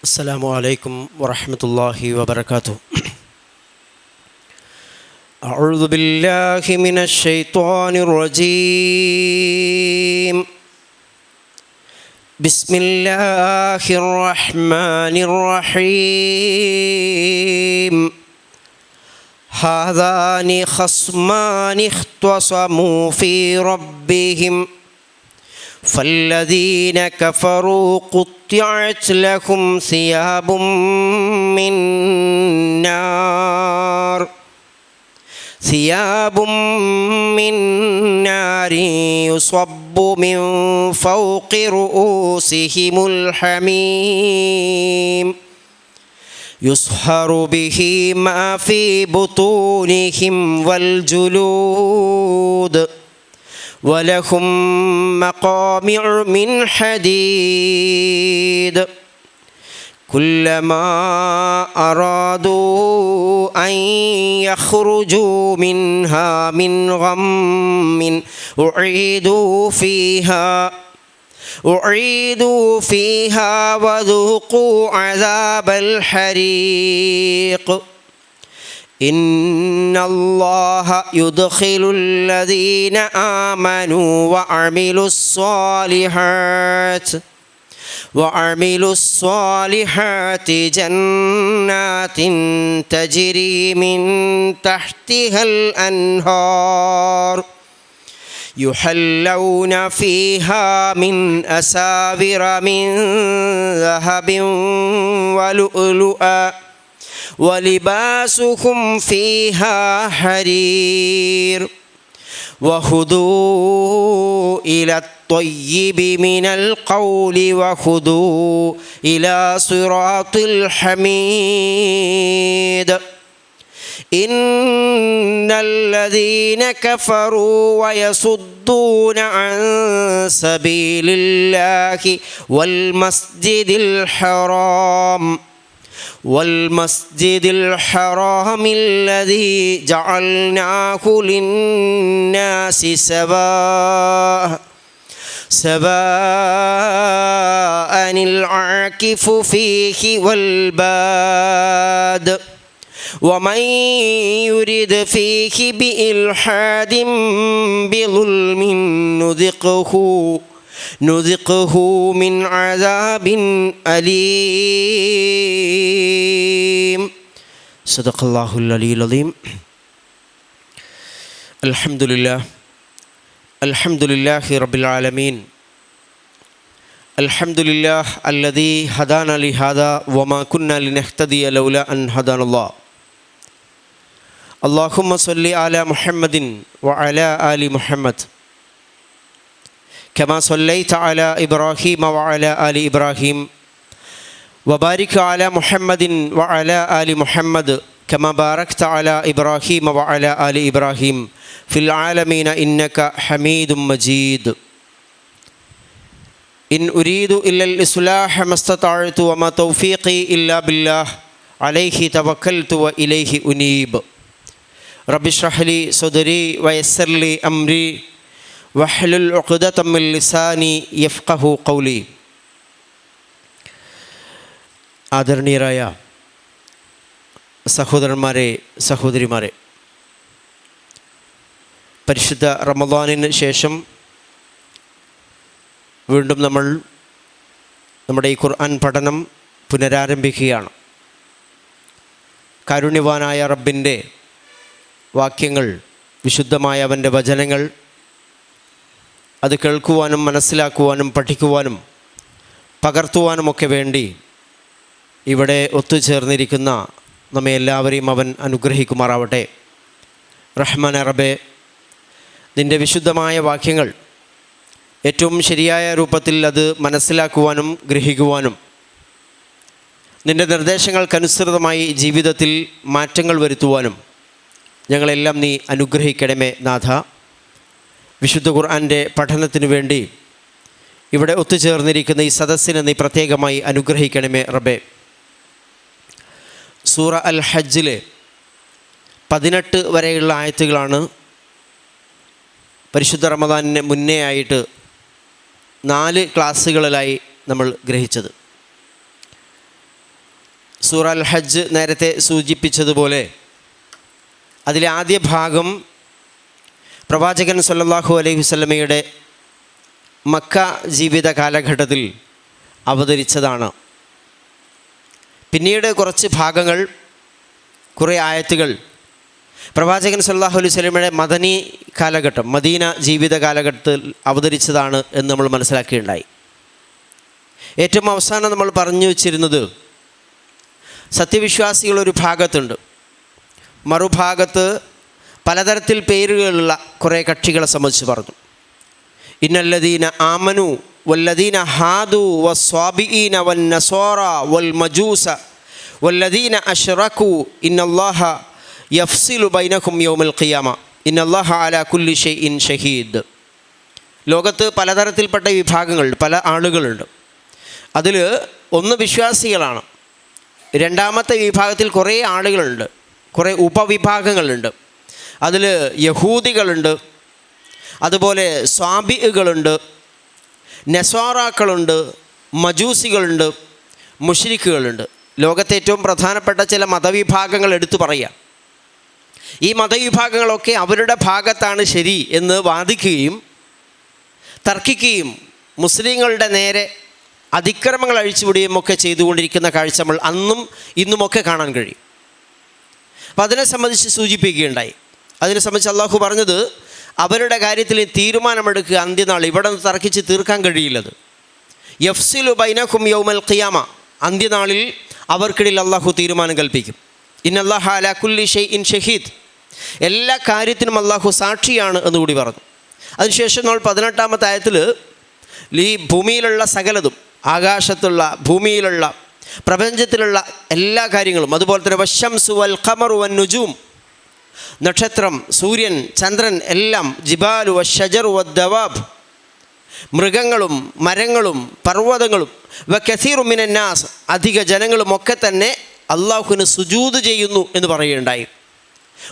السلام عليكم ورحمة الله وبركاته. أعوذ بالله من الشيطان الرجيم. بسم الله الرحمن الرحيم. هذان خصمان اختصموا في ربهم فالذين كفروا قطعت لهم ثياب من نار يصب من فوق رؤوسهم الحميم يصهر به ما في بطونهم والجلود ولهم مقامع من حديد كلما أرادوا أن يخرجوا منها من غم أعيدوا فيها وذوقوا عذاب الحريق إن الله يدخل الذين آمنوا وعملوا الصالحات جنات تجري من تحتها الأنهار يحلون فيها من أساور من ذهب ولؤلؤا ولباسهم فيها حرير وهدوا إلى الطيب من القول وهدوا إلى صراط الحميد إن الذين كفروا ويصدون عن سبيل الله والمسجد الحرام الذي جعلناه للناس سواء العاكف فيه والباد ومن يرد فيه بإلحاد بظلم نذقه من عذاب أليم صدق الله العلي العظيم. الحمد لله رب العالمين. الحمد لله الذي هدانا لهذا وما كنا لنهتدي لولا أن هدانا الله. اللهم صل على محمد وعلى آل محمد كما صليت على إبراهيم وعلى آل إبراهيم وبارك على محمد وعلى آل محمد كما باركت على إبراهيم وعلى آل إبراهيم في العالمين إنك حميد مجيد. إن أريد إلا الإصلاح ما استطعت وما توفيقي إلا بالله عليه توكلت وإليه أنيب. رب اشرح لي صدري ويسر لي أمري വഹ്ലുൽ ഉഖ്ദതം മിൻ ലിസാനി യഫ്ഖഹു ഖൗലി. ആദരണീയരായ സഹോദരന്മാരെ, സഹോദരിമാരെ, പരിശുദ്ധ റമദാനിന് ശേഷം വീണ്ടും നമ്മൾ നമ്മുടെ ഈ ഖുർആൻ പഠനം പുനരാരംഭിക്കുകയാണ്. കാരുണ്യവാനായ റബ്ബിൻ്റെ വാക്യങ്ങൾ, വിശുദ്ധമായ അവൻ്റെ വചനങ്ങൾ അത് കേൾക്കുവാനും മനസ്സിലാക്കുവാനും പഠിക്കുവാനും പകർത്തുവാനുമൊക്കെ വേണ്ടി ഇവിടെ ഒത്തുചേർന്നിരിക്കുന്ന നമ്മെ എല്ലാവരെയും അവൻ അനുഗ്രഹിക്കുമാറാവട്ടെ. റഹ്മാൻ റബ്ബേ, നിൻ്റെ വിശുദ്ധമായ വാക്യങ്ങൾ ഏറ്റവും ശരിയായ രൂപത്തിൽ അത് മനസ്സിലാക്കുവാനും ഗ്രഹിക്കുവാനും നിൻ്റെ നിർദ്ദേശങ്ങൾക്കനുസൃതമായി ജീവിതത്തിൽ മാറ്റങ്ങൾ വരുത്തുവാനും ഞങ്ങളെല്ലാം നീ അനുഗ്രഹിക്കണമേ നാഥ. വിശുദ്ധ ഖുർആൻ്റെ പഠനത്തിനു വേണ്ടി ഇവിടെ ഒത്തുചേർന്നിരിക്കുന്ന ഈ സദസ്സിനെ നീ പ്രത്യേകമായി അനുഗ്രഹിക്കണമേ റബ്ബേ. സൂറ അൽ ഹജ്ജിലെ 18 വരെയുള്ള ആയത്തുകളാണ് പരിശുദ്ധ റമദാനിന് മുന്നേ ആയിട്ട് 4 ക്ലാസ്സുകളിലായി നമ്മൾ ഗ്രഹിച്ചത്. സൂറ അൽ ഹജ്ജ് നേരത്തെ സൂചിപ്പിച്ചതുപോലെ അതിലെ ആദ്യ ഭാഗം പ്രവാചകൻ സല്ലല്ലാഹു അലൈഹി വസല്ലമയുടെ മക്ക ജീവിത കാലഘട്ടത്തിൽ അവതരിച്ചതാണ്. പിന്നീട് കുറച്ച് ഭാഗങ്ങൾ, കുറേ ആയത്തുകൾ പ്രവാചകൻ സല്ലല്ലാഹു അലൈഹി വസല്ലമയുടെ മദനി കാലഘട്ടം, മദീന ജീവിത കാലഘട്ടത്തിൽ അവതരിച്ചതാണ് എന്ന് നമ്മൾ മനസ്സിലാക്കുകയുണ്ടായി. ഏറ്റവും അവസാനം നമ്മൾ പറഞ്ഞു വച്ചിരുന്നത് സത്യവിശ്വാസികളൊരു ഭാഗത്തുണ്ട്, മറുഭാഗത്ത് പലതരത്തിൽ പേരുകളുള്ള കുറേ കക്ഷികളെ സംബന്ധിച്ച് പറഞ്ഞു. ഇന്നല്ലദീന ആമനു വല്ലദീന ഹാദു വസ്വാബിഈന വന്നസ്വാറ വൽമജൂസ വല്ലദീന അശ്റകു ഇന്നല്ലാഹ യഫ്സിലു ബൈനഹും യൗമൽ ഖിയാമ ഇന്നല്ലാഹ അലാ കുല്ലി ഷൈഇൻ ഷഹീദ്. ലോകത്ത് പലതരത്തിൽപ്പെട്ട വിഭാഗങ്ങൾ, പല ആളുകളുണ്ട്. അതിൽ ഒന്ന് വിശ്വാസികളാണ്. രണ്ടാമത്തെ വിഭാഗത്തിൽ കുറേ ആളുകളുണ്ട്, കുറേ ഉപവിഭാഗങ്ങളുണ്ട്. അതിൽ യഹൂദികളുണ്ട്, അതുപോലെ സ്വാബികളുണ്ട്, നസ്വാറാക്കളുണ്ട്, മജൂസികളുണ്ട്, മുശ്രിക്കുകളുണ്ട്. ലോകത്തെ ഏറ്റവും പ്രധാനപ്പെട്ട ചില മതവിഭാഗങ്ങൾ എടുത്തു പറയാം. ഈ മതവിഭാഗങ്ങളൊക്കെ അവരുടെ ഭാഗത്താണ് ശരി എന്ന് വാദിക്കുകയും തർക്കിക്കുകയും മുസ്ലിങ്ങളുടെ നേരെ അതിക്രമങ്ങൾ അഴിച്ചുവിടുകയും ഒക്കെ ചെയ്തുകൊണ്ടിരിക്കുന്ന കാഴ്ച നമ്മൾ അന്നും ഇന്നുമൊക്കെ കാണാൻ കഴിയും. അപ്പം അതിനെ സംബന്ധിച്ച് സൂചിപ്പിക്കുകയുണ്ടായി. അതിനെ സംബന്ധിച്ച് അള്ളാഹു പറഞ്ഞത്, അവരുടെ കാര്യത്തിൽ തീരുമാനമെടുക്കുക അന്ത്യനാൾ, ഇവിടെ നിന്ന് തർക്കിച്ച് തീർക്കാൻ കഴിയില്ലത്. യഫ്സിലു ബൈനഹും യൗമൽ ഖിയാമ, അന്ത്യനാളിൽ അവർക്കിടയിൽ അള്ളാഹു തീരുമാനം കൽപ്പിക്കും. ഇന്നല്ലാഹ അലാ കുല്ലി ഷൈഇൻ ഷഹീദ്, എല്ലാ കാര്യത്തിനും അള്ളാഹു സാക്ഷിയാണ് എന്നുകൂടി പറഞ്ഞു. അതിനുശേഷം നമ്മൾ 18-ാമത്തെ ആയത്തിൽ ഈ ഭൂമിയിലുള്ള സകലതും, ആകാശത്തുള്ള ഭൂമിയിലുള്ള പ്രപഞ്ചത്തിലുള്ള എല്ലാ കാര്യങ്ങളും, അതുപോലെ തന്നെ വശംസു വൽ ഖമറു വൻ നുജൂം, നക്ഷത്രം, സൂര്യൻ, ചന്ദ്രൻ എല്ലാം, ജിബാലു വശജറു വദ്ദവാബ്, മൃഗങ്ങളും മരങ്ങളും പർവ്വതങ്ങളും, വകസീറു മിനന്നാസ്, അധിക ജനങ്ങളുമൊക്കെ തന്നെ അള്ളാഹുവിന് സുജൂദ് ചെയ്യുന്നു എന്ന് പറയുകയുണ്ടായി.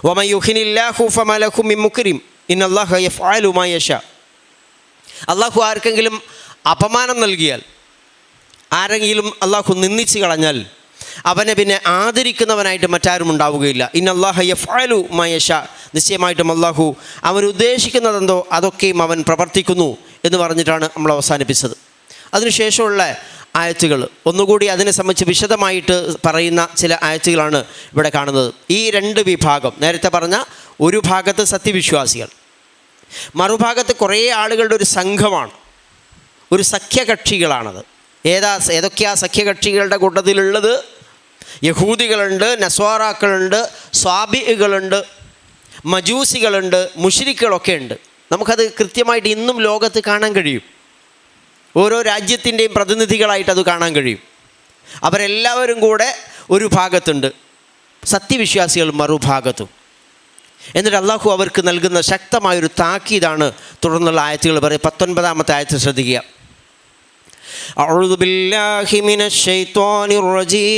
വമൻ യുഹിനില്ലാഹു ഫമാ ലഹു മിൻ മുക്രിം ഇന്നല്ലാഹ യഫ്അലു മാ യശാ. അള്ളാഹു ആർക്കെങ്കിലും അപമാനം നൽകിയാൽ, ആരെങ്കിലും അള്ളാഹു നിന്ദിച്ച് കളഞ്ഞാൽ അവനെ പിന്നെ ആദരിക്കുന്നവനായിട്ട് മറ്റാരും ഉണ്ടാവുകയില്ല. ഇന്നല്ലാഹ യഫ്അലു മാ യശാ, നിശ്ചയമായിട്ടും അള്ളാഹു അവൻ ഉദ്ദേശിക്കുന്നതെന്തോ അതൊക്കെയും അവൻ പ്രവർത്തിക്കുന്നു എന്ന് പറഞ്ഞിട്ടാണ് നമ്മൾ അവസാനിപ്പിച്ചത്. അതിനുശേഷമുള്ള ആയത്തുകൾ ഒന്നുകൂടി അതിനെ സംബന്ധിച്ച് വിശദമായിട്ട് പറയുന്ന ചില ആയത്തുകളാണ് ഇവിടെ കാണുന്നത്. ഈ രണ്ട് വിഭാഗം, നേരത്തെ പറഞ്ഞ ഒരു ഭാഗത്ത് സത്യവിശ്വാസികൾ, മറുഭാഗത്ത് കുറേ ആളുകളുടെ ഒരു സംഘമാണ്, ഒരു സഖ്യകക്ഷികളാണത്. ഏതൊക്കെയാ സഖ്യകക്ഷികളുടെ കൂട്ടത്തിലുള്ളത്? യഹൂദികളുണ്ട്, നസ്വാറാക്കളുണ്ട്, സ്വാബികളുണ്ട്, മജൂസികളുണ്ട്, മുശ്രിക്കുകളൊക്കെ ഉണ്ട്. നമുക്കത് കൃത്യമായിട്ട് ഇന്നും ലോകത്ത് കാണാൻ കഴിയും. ഓരോ രാജ്യത്തിൻ്റെയും പ്രതിനിധികളായിട്ട് അത് കാണാൻ കഴിയും. അവരെല്ലാവരും കൂടെ ഒരു ഭാഗത്തുണ്ട്, സത്യവിശ്വാസികൾ മറുഭാഗത്തും. എന്നിട്ട് അള്ളാഹു അവർക്ക് നൽകുന്ന ശക്തമായൊരു താക്കീതാണ് തുടർന്നുള്ള ആയത്തുകൾ പറയും. 19-ാമത്തെ ആയത്ത് ശ്രദ്ധിക്കുക. അഊദു ബില്ലാഹി മിനശ് ശൈത്വാനിർ റജീം.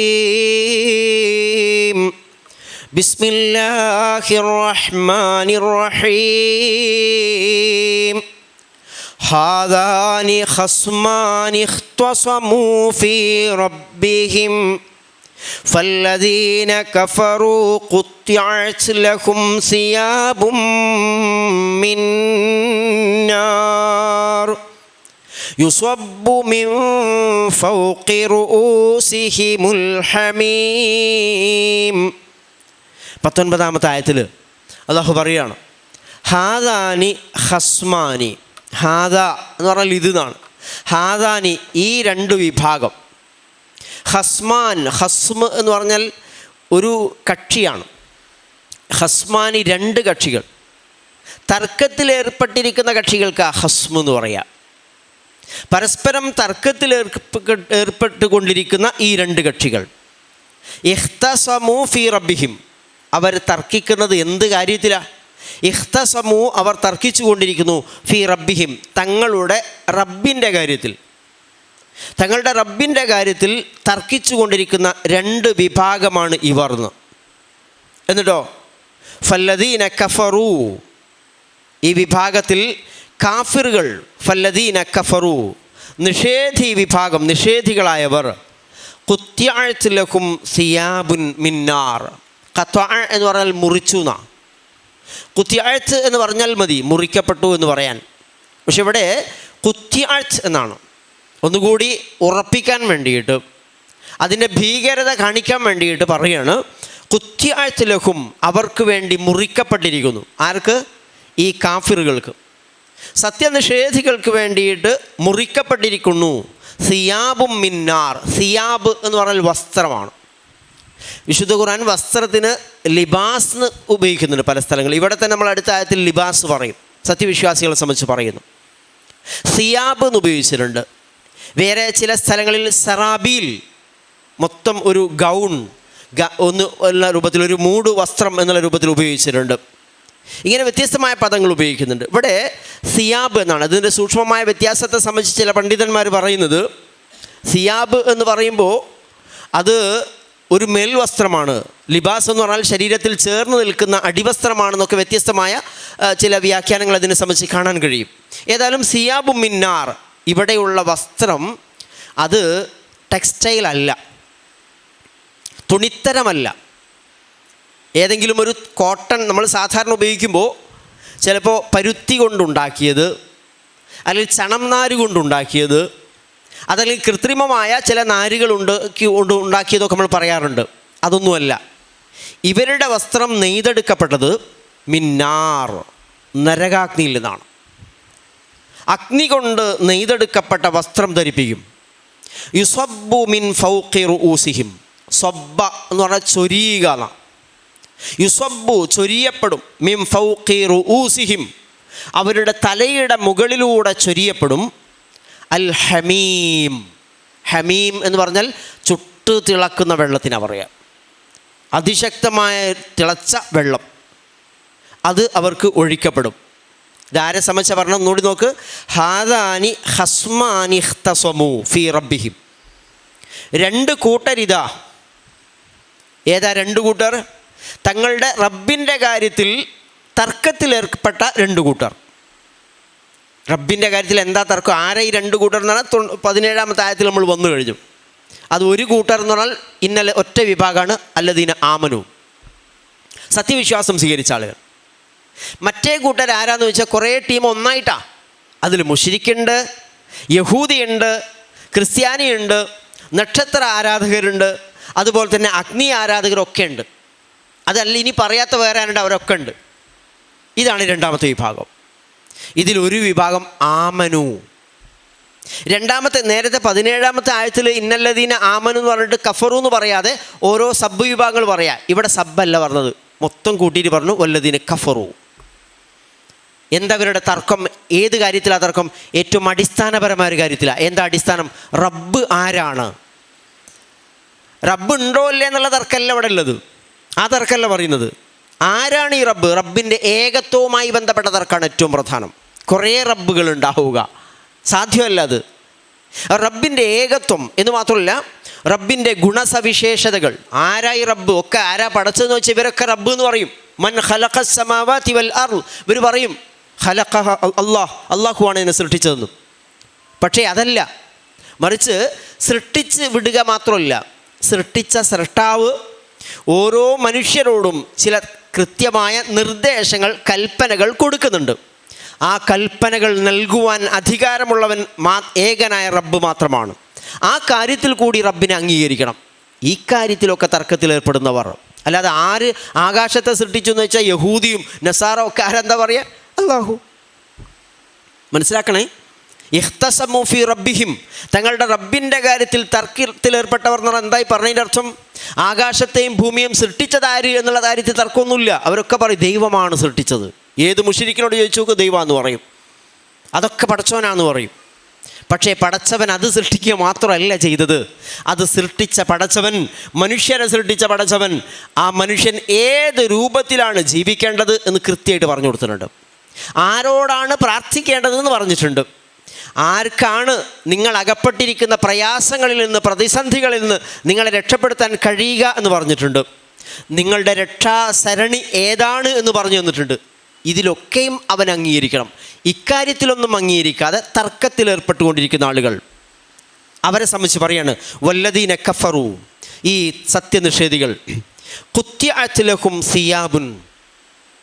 ബിസ്മില്ലാഹിർ റഹ്മാനിർ റഹീം. ഹാദാനി ഖസ്മാനി ഇഖ്തസമൂ ഫീ റബ്ബിഹിം ഫല്ലദീന കഫറൂ ഖുത്തിഅത് ലഹും സിയാബും മിൻ നാർ യുസബ്ബു മിൻ ഫൗഖി റൂസിഹിമുൽ ഹമീം. 19-ാമത്തെ ആയത്തിൽ അല്ലാഹു പറയുകയാണ്, ഹാദാനി ഖസ്മാനി. ഹാദ എന്ന് പറഞ്ഞാൽ ഇത് എന്നാണ്. ഹാദാനി, ഈ രണ്ട് വിഭാഗം. ഖസ്മാൻ, ഖസ്മ് എന്ന് പറഞ്ഞാൽ ഒരു കക്ഷിയാണ്. ഖസ്മാനി, രണ്ട് കക്ഷികൾ. തർക്കത്തിലേർപ്പെട്ടിരിക്കുന്ന കക്ഷികൾക്ക് ഖസ്മ് എന്ന് പറയാം. പരസ്പരം തർക്കത്തിലേർപ്പെട്ടുകൊണ്ടിരിക്കുന്ന ഈ രണ്ട് കക്ഷികൾ. ഇഖ്തസമൂ ഫീ റബ്ബിഹിം, അവർ തർക്കിക്കുന്നത് എന്ത് കാര്യത്തിലാണ്? ഇഖ്തസമൂ, അവർ തർക്കിച്ചു കൊണ്ടിരിക്കുന്നു, ഫീ റബ്ബിഹിം, തങ്ങളുടെ റബ്ബിൻ്റെ കാര്യത്തിൽ. തങ്ങളുടെ റബ്ബിൻ്റെ കാര്യത്തിൽ തർക്കിച്ചു കൊണ്ടിരിക്കുന്ന രണ്ട് വിഭാഗമാണ് ഇവർ. എന്നിട്ടോ ഫല്ലദീന കഫറൂ, ഈ വിഭാഗത്തിൽ കാഫിറുകൾ, ഫല്ലദീന കഫറൂ, നിഷേധി വിഭാഗം, നിഷേധികളായവർ, ഖുത്തിഅത് ലഹും സിയാബുൻ മിൻ നാർ. ഖത്വഅ എന്ന് പറഞ്ഞാൽ മുറിച്ചു എന്നാണ്. ഖുത്തിഅത് എന്ന് പറഞ്ഞാൽ മതി മുറിക്കപ്പെട്ടു എന്ന് പറയാൻ. പക്ഷെ ഇവിടെ ഖുത്തിഅത് എന്നാണ്. ഒന്നുകൂടി ഉറപ്പിക്കാൻ വേണ്ടിയിട്ട്, അതിൻ്റെ ഭീകരത കാണിക്കാൻ വേണ്ടിയിട്ട് പറയുകയാണ്, ഖുത്തിഅത് ലഹും, അവർക്ക് വേണ്ടി മുറിക്കപ്പെട്ടിരിക്കുന്നു. ആർക്ക്? ഈ കാഫിറുകൾക്ക്, സത്യനിഷേധികൾക്ക് വേണ്ടിയിട്ട് മുറിക്കപ്പെട്ടിരിക്കുന്നു. സിയാബും മിന്നാർ. സിയാബ് എന്ന് പറഞ്ഞാൽ വസ്ത്രമാണ്. വിശുദ്ധ ഖുർആൻ വസ്ത്രത്തിന് ലിബാസ് എന്ന് ഉപയോഗിക്കുന്നുണ്ട് പല സ്ഥലങ്ങളിൽ. ഇവിടെ തന്നെ നമ്മൾ അടുത്ത ആയത്തിൽ ലിബാസ് പറയും, സത്യവിശ്വാസികളെ സംബന്ധിച്ച് പറയുന്നു. സിയാബ് എന്ന് ഉപയോഗിച്ചിട്ടുണ്ട്. വേറെ ചില സ്ഥലങ്ങളിൽ സറാബീൽ, മൊത്തം ഒരു ഗൗൺ ഒന്ന് എന്ന രൂപത്തിൽ, ഒരു മൂട് വസ്ത്രം എന്നുള്ള രൂപത്തിൽ ഉപയോഗിച്ചിട്ടുണ്ട്. ഇങ്ങനെ വ്യത്യസ്തമായ പദങ്ങൾ ഉപയോഗിക്കുന്നുണ്ട്. ഇവിടെ സിയാബ് എന്നാണ്. അതിൻ്റെ സൂക്ഷ്മമായ വ്യത്യാസത്തെ സംബന്ധിച്ച് ചില പണ്ഡിതന്മാർ പറയുന്നത്, സിയാബ് എന്ന് പറയുമ്പോൾ അത് ഒരു മേൽവസ്ത്രമാണ്. ലിബാസ് എന്ന് പറഞ്ഞാൽ ശരീരത്തിൽ ചേർന്ന് നിൽക്കുന്ന അടിവസ്ത്രമാണെന്നൊക്കെ വ്യത്യസ്തമായ ചില വ്യാഖ്യാനങ്ങൾ അതിനെ സംബന്ധിച്ച് കാണാൻ കഴിയും. ഏതായാലും സിയാബും മിന്നാർ, ഇവിടെയുള്ള വസ്ത്രം അത് ടെക്സ്റ്റൈൽ അല്ല, തുണിത്തരമല്ല. ഏതെങ്കിലും ഒരു കോട്ടൺ നമ്മൾ സാധാരണ ഉപയോഗിക്കുമ്പോൾ ചിലപ്പോൾ പരുത്തി കൊണ്ടുണ്ടാക്കിയത്, അല്ലെങ്കിൽ ചണം നാര് കൊണ്ടുണ്ടാക്കിയത്, അതല്ലെങ്കിൽ കൃത്രിമമായ ചില നാരുകളുണ്ട് കൊണ്ട് ഉണ്ടാക്കിയതൊക്കെ നമ്മൾ പറയാറുണ്ട്. അതൊന്നുമല്ല. ഇവരുടെ വസ്ത്രം നെയ്തെടുക്കപ്പെട്ടത് മിന്നാർ, നരകാഗ്നിയിൽ നിന്നാണ്. അഗ്നി കൊണ്ട് നെയ്തെടുക്കപ്പെട്ട വസ്ത്രം ധരിപ്പിക്കും. യുസബ്ബു മിൻ ഫൗഖി റൂസിഹിം. സബ്ബ എന്ന് പറഞ്ഞാൽ ചൊരിയുക എന്നാണ്. യുസബ്ബു ചൊരിയപ്പെടും, മിൻ ഫൗഖി റൂസിഹിം, അവരുടെ തലയുടെ മുകളിലൂടെ ചൊരിയപ്പെടും. അൽ ഹമീം. ഹമീം എന്ന് പറഞ്ഞാൽ ചുട്ട് തിളക്കുന്ന വെള്ളത്തിനാണ് പറയുക. അതിശക്തമായ തിളച്ച വെള്ളം അത് അവർക്ക് ഒഴിക്കപ്പെടും. ഇതാരെ സംബന്ധിച്ച പറഞ്ഞാൽ ഒന്നുകൂടി നോക്ക്. ഹാദാനി ഹസ്മാനി ഇഖ്തസമു ഫീ റബ്ബിഹിം. രണ്ട് കൂട്ടരിതാ. ഏതാ രണ്ട് കൂട്ടർ? തങ്ങളുടെ റബ്ബിൻ്റെ കാര്യത്തിൽ തർക്കത്തിലേർപ്പെട്ട രണ്ട് കൂട്ടർ. റബ്ബിൻ്റെ കാര്യത്തിൽ എന്താ തർക്കം? ആരെ ഈ രണ്ട് കൂട്ടർ എന്ന് പറഞ്ഞാൽ 17-ാമത്തെ ആയത്തിൽ നമ്മൾ വന്നു കഴിഞ്ഞു. അത് ഒരു കൂട്ടർ എന്ന് പറഞ്ഞാൽ ഇന്നലെ ഒറ്റ വിഭാഗമാണ്, അല്ലദീന ആമനു, സത്യവിശ്വാസം സ്വീകരിച്ച ആളുകൾ. മറ്റേ കൂട്ടർ ആരാന്ന് വെച്ചാൽ കുറേ ടീം ഒന്നായിട്ടാണ്. അതിൽ മുശ്രിക്കുണ്ട്, യഹൂദിയുണ്ട്, ക്രിസ്ത്യാനിയുണ്ട്, നക്ഷത്ര ആരാധകരുണ്ട്, അതുപോലെ തന്നെ അഗ്നി ആരാധകരൊക്കെ ഉണ്ട്. അതല്ല ഇനി പറയാത്ത വേറെ ആരുണ്ട്, അവരൊക്കെ ഉണ്ട്. ഇതാണ് രണ്ടാമത്തെ വിഭാഗം. ഇതിലൊരു വിഭാഗം ആമനു. രണ്ടാമത്തെ, നേരത്തെ 17-ാമത്തെ ആയത്തിൽ ഇന്നല്ലദീന ആമനു എന്ന് പറഞ്ഞിട്ട് കഫറു എന്ന് പറയാതെ ഓരോ സബ് വിഭാഗങ്ങൾ പറയാം. ഇവിടെ സബ്ബല്ല പറഞ്ഞത്, മൊത്തം കൂട്ടിയിട്ട് പറഞ്ഞു വല്ലദീന കഫറു. എന്താ അവരുടെ തർക്കം? ഏത് കാര്യത്തിലാണ് തർക്കം? ഏറ്റവും അടിസ്ഥാനപരമായ ഒരു കാര്യത്തിലാണ്. എന്താ അടിസ്ഥാനം? റബ്ബ് ആരാണ്, റബ്ബ് ഉണ്ടോ അല്ലേ എന്നുള്ള തർക്കമല്ല ഇവിടെ ഉള്ളത്. ആ തർക്കമല്ല പറയുന്നത്. ആരാണ് ഈ റബ്ബ്? റബ്ബിൻ്റെ ഏകത്വവുമായി ബന്ധപ്പെട്ട തർക്കമാണ് ഏറ്റവും പ്രധാനം. കുറേ റബ്ബുകൾ ഉണ്ടാവുക സാധ്യമല്ല. അത് റബ്ബിൻ്റെ ഏകത്വം എന്ന് മാത്രമല്ല, റബ്ബിൻ്റെ ഗുണസവിശേഷതകൾ. ആരായി റബ്ബ്? ഒക്കെ ആരാ പടച്ചതെന്ന് വെച്ചാൽ ഇവരൊക്കെ റബ്ബ് എന്ന് പറയും. മൻ ഖലഖസ് സമാവാതി വൽ അർദ്, ഇവർ പറയും ഖലഖഹ അല്ലാഹ്, അല്ലാഹുവാണ് ഇതിനെ സൃഷ്ടിച്ചതെന്നും. പക്ഷേ അതല്ല, മറിച്ച് സൃഷ്ടിച്ച് വിടുക മാത്രമല്ല, സൃഷ്ടിച്ച സൃഷ്ടാവ് ഓരോ മനുഷ്യരോടും ചില കൃത്യമായ നിർദ്ദേശങ്ങൾ, കൽപ്പനകൾ കൊടുക്കുന്നുണ്ട്. ആ കൽപ്പനകൾ നൽകുവാൻ അധികാരമുള്ളവൻ ഏകനായ റബ്ബ് മാത്രമാണ്. ആ കാര്യത്തിൽ കൂടി റബ്ബിനെ അംഗീകരിക്കണം. ഈ കാര്യത്തിലൊക്കെ തർക്കത്തിലേർപ്പെടുന്നവർ, അല്ലാതെ ആര് ആകാശത്തെ സൃഷ്ടിച്ചു എന്ന് വെച്ചാൽ യഹൂദിയും നസാറ ഒക്കെ ആരെന്താ പറയുക? അല്ലാഹു. മനസ്സിലാക്കണേ. ഇഖ്തസമു ഫീ റബ്ബിഹിം, തങ്ങളുടെ റബ്ബിൻ്റെ കാര്യത്തിൽ തർക്കത്തിലേർപ്പെട്ടവർ എന്ന് പറഞ്ഞാൽ എന്തായി പറഞ്ഞതിൻ്റെ അർത്ഥം? ആകാശത്തെയും ഭൂമിയെയും സൃഷ്ടിച്ചതാര് എന്നുള്ള കാര്യത്തിൽ തർക്കമൊന്നുമില്ല. അവരൊക്കെ പറയും ദൈവമാണ് സൃഷ്ടിച്ചത്. ഏത് മുശ്രിക്കിനോട് ചോദിച്ചു നോക്ക്, ദൈവമാണെന്ന് പറയും. അതൊക്കെ പടച്ചവനാന്ന് പറയും. പക്ഷേ പടച്ചവൻ അത് സൃഷ്ടിക്കുക മാത്രമല്ല ചെയ്തത്. അത് സൃഷ്ടിച്ച പടച്ചവൻ, മനുഷ്യനെ സൃഷ്ടിച്ച പടച്ചവൻ, ആ മനുഷ്യൻ ഏത് രൂപത്തിലാണ് ജീവിക്കേണ്ടത് എന്ന് കൃത്യമായിട്ട് പറഞ്ഞു കൊടുത്തിട്ടുണ്ട്. ആരോടാണ് പ്രാർത്ഥിക്കേണ്ടതെന്ന് പറഞ്ഞിട്ടുണ്ട്. ആർക്കാണ് നിങ്ങൾ അകപ്പെട്ടിരിക്കുന്ന പ്രയാസങ്ങളിൽ നിന്ന്, പ്രതിസന്ധികളിൽ നിന്ന് നിങ്ങളെ രക്ഷപ്പെടുത്താൻ കഴിയുക എന്ന് പറഞ്ഞിട്ടുണ്ട്. നിങ്ങളുടെ രക്ഷാസരണി ഏതാണ് എന്ന് പറഞ്ഞു തന്നിട്ടുണ്ട്. ഇതിലൊക്കെയും അവൻ അംഗീകരിക്കണം. ഇക്കാര്യത്തിലൊന്നും അംഗീകരിക്കാതെ തർക്കത്തിലേർപ്പെട്ടുകൊണ്ടിരിക്കുന്ന ആളുകൾ, അവരെ സംബന്ധിച്ച് പറയാണ്, വല്ലദീന കഫറു, ഈ സത്യനിഷേധികൾ, ഖുത്തിഅത് ലഹും സിയാബുൻ,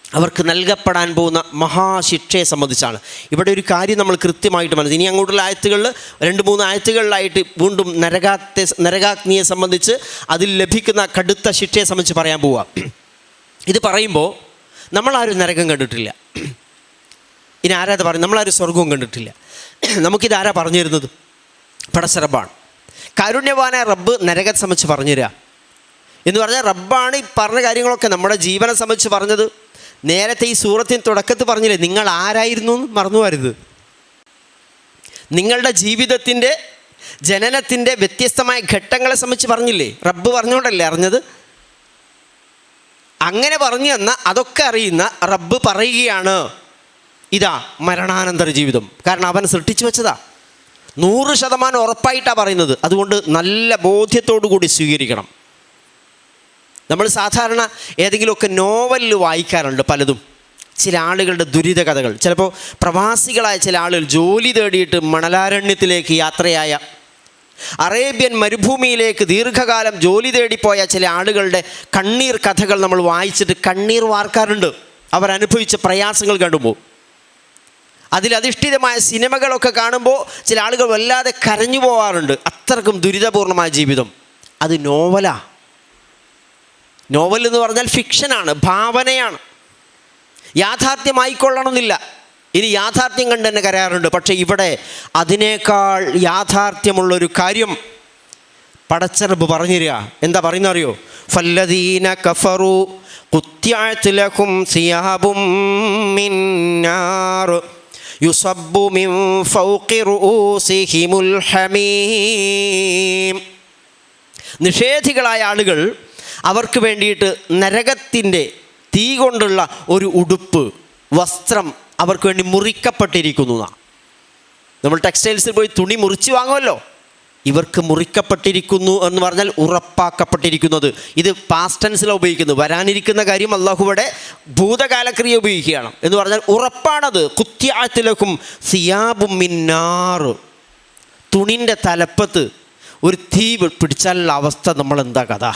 അവർക്ക് നൽകപ്പെടാൻ പോകുന്ന മഹാശിക്ഷയെ സംബന്ധിച്ചാണ്. ഇവിടെ ഒരു കാര്യം നമ്മൾ കൃത്യമായിട്ട് മനസ്സിലാക്കി. ഇനി അങ്ങോട്ടുള്ള ആയത്തുകളിൽ 2-3 ആയത്തുകളിലായിട്ട് വീണ്ടും നരകാഗ്നിയെ സംബന്ധിച്ച് അതിൽ ലഭിക്കുന്ന കടുത്ത ശിക്ഷയെ സംബന്ധിച്ച് പറയാൻ പോവുക. ഇത് പറയുമ്പോൾ നമ്മളാരും നരകം കണ്ടിട്ടില്ല. ഇനി ആരാ അത് പറയും? നമ്മളാരും സ്വർഗവും കണ്ടിട്ടില്ല. നമുക്കിതാരാ പറഞ്ഞു തരുന്നത്? പടച്ച റബ്ബാണ്. കാരുണ്യവാനായ റബ്ബ് നരകത്തെ സംബന്ധിച്ച് പറഞ്ഞു തരിക എന്ന് പറഞ്ഞാൽ റബ്ബാണ് ഈ പറഞ്ഞ കാര്യങ്ങളൊക്കെ നമ്മുടെ ജീവനെ സംബന്ധിച്ച് പറഞ്ഞത്. നേരത്തെ ഈ സൂറത്തിന് തുടക്കത്തിൽ പറഞ്ഞില്ലേ, നിങ്ങൾ ആരായിരുന്നു എന്ന് മറന്നു പോകരുത്. നിങ്ങളുടെ ജീവിതത്തിൻ്റെ ജനനത്തിൻ്റെ വ്യത്യസ്തമായ ഘട്ടങ്ങളെ സംബന്ധിച്ച് പറഞ്ഞില്ലേ, റബ്ബ് പറഞ്ഞുകൊണ്ടല്ലേ അറിഞ്ഞത്. അങ്ങനെ പറഞ്ഞു തന്ന അതൊക്കെ അറിയുന്ന റബ്ബ് പറയുകയാണ്, ഇതാ മരണാനന്തര ജീവിതം. കാരണം അവൻ സൃഷ്ടിച്ചു വെച്ചതാ, 100% ഉറപ്പായിട്ടാണ് പറയുന്നത്. അതുകൊണ്ട് നല്ല ബോധ്യത്തോടു കൂടി സ്വീകരിക്കണം. നമ്മൾ സാധാരണ ഏതെങ്കിലുമൊക്കെ നോവലിൽ വായിക്കാറുണ്ട് പലതും, ചില ആളുകളുടെ ദുരിത കഥകൾ. ചിലപ്പോൾ പ്രവാസികളായ ചില ആളുകൾ ജോലി തേടിയിട്ട് മണലാരണ്യത്തിലേക്ക് യാത്രയായ, അറേബ്യൻ മരുഭൂമിയിലേക്ക് ദീർഘകാലം ജോലി തേടിപ്പോയ ചില ആളുകളുടെ കണ്ണീർ കഥകൾ നമ്മൾ വായിച്ചിട്ട് കണ്ണീർ വാർക്കാറുണ്ട്. അവരനുഭവിച്ച പ്രയാസങ്ങൾ കാണുമ്പോൾ, അതിലധിഷ്ഠിതമായ സിനിമകളൊക്കെ കാണുമ്പോൾ ചില ആളുകൾ വല്ലാതെ കരഞ്ഞു പോകാറുണ്ട്. അത്രക്കും ദുരിതപൂർണമായ ജീവിതം. അത് നോവലാ. നോവൽ എന്ന് പറഞ്ഞാൽ ഫിക്ഷനാണ്, ഭാവനയാണ്, യാഥാർത്ഥ്യമായിക്കൊള്ളണമെന്നില്ല. ഇനി യാഥാർത്ഥ്യം കണ്ട് തന്നെ കരയാറുണ്ട്. പക്ഷേ ഇവിടെ അതിനേക്കാൾ യാഥാർത്ഥ്യമുള്ളൊരു കാര്യം പടച്ച റബ്ബ് പറഞ്ഞു തരിക. എന്താ പറയുന്ന അറിയോ? ഫല്ലദീന കഫറു ഖുത്തിഅത് ലഹും സിയാബും മിൻ നാർ യുസബ്ബു മിൻ ഫൗഖി റൂസിഹിമുൽ ഹമീം. നിഷേധികളായ ആളുകൾ അവർക്ക് വേണ്ടിയിട്ട് നരകത്തിൻ്റെ തീ കൊണ്ടുള്ള ഒരു ഉടുപ്പ്, വസ്ത്രം അവർക്ക് വേണ്ടി മുറിക്കപ്പെട്ടിരിക്കുന്നു. നമ്മൾ ടെക്സ്റ്റൈൽസിൽ പോയി തുണി മുറിച്ച് വാങ്ങുമല്ലോ, ഇവർക്ക് മുറിക്കപ്പെട്ടിരിക്കുന്നു എന്ന് പറഞ്ഞാൽ ഉറപ്പാക്കപ്പെട്ടിരിക്കുന്നത്. ഇത് പാസ്റ്റ് ടെൻസിലാണ് ഉപയോഗിക്കുന്നത്. വരാനിരിക്കുന്ന കാര്യം അല്ലാഹുവിടെ ഭൂതകാലക്രിയ ഉപയോഗിക്കുകയാണ് എന്ന് പറഞ്ഞാൽ ഉറപ്പാണത്. ഖുത്തിഅത് ലഹും സിയാബും മിൻ നാർ. തുണിൻ്റെ തലപ്പത്ത് ഒരു തീ പിടിച്ചാലുള്ള അവസ്ഥ നമ്മളെന്താ കഥ?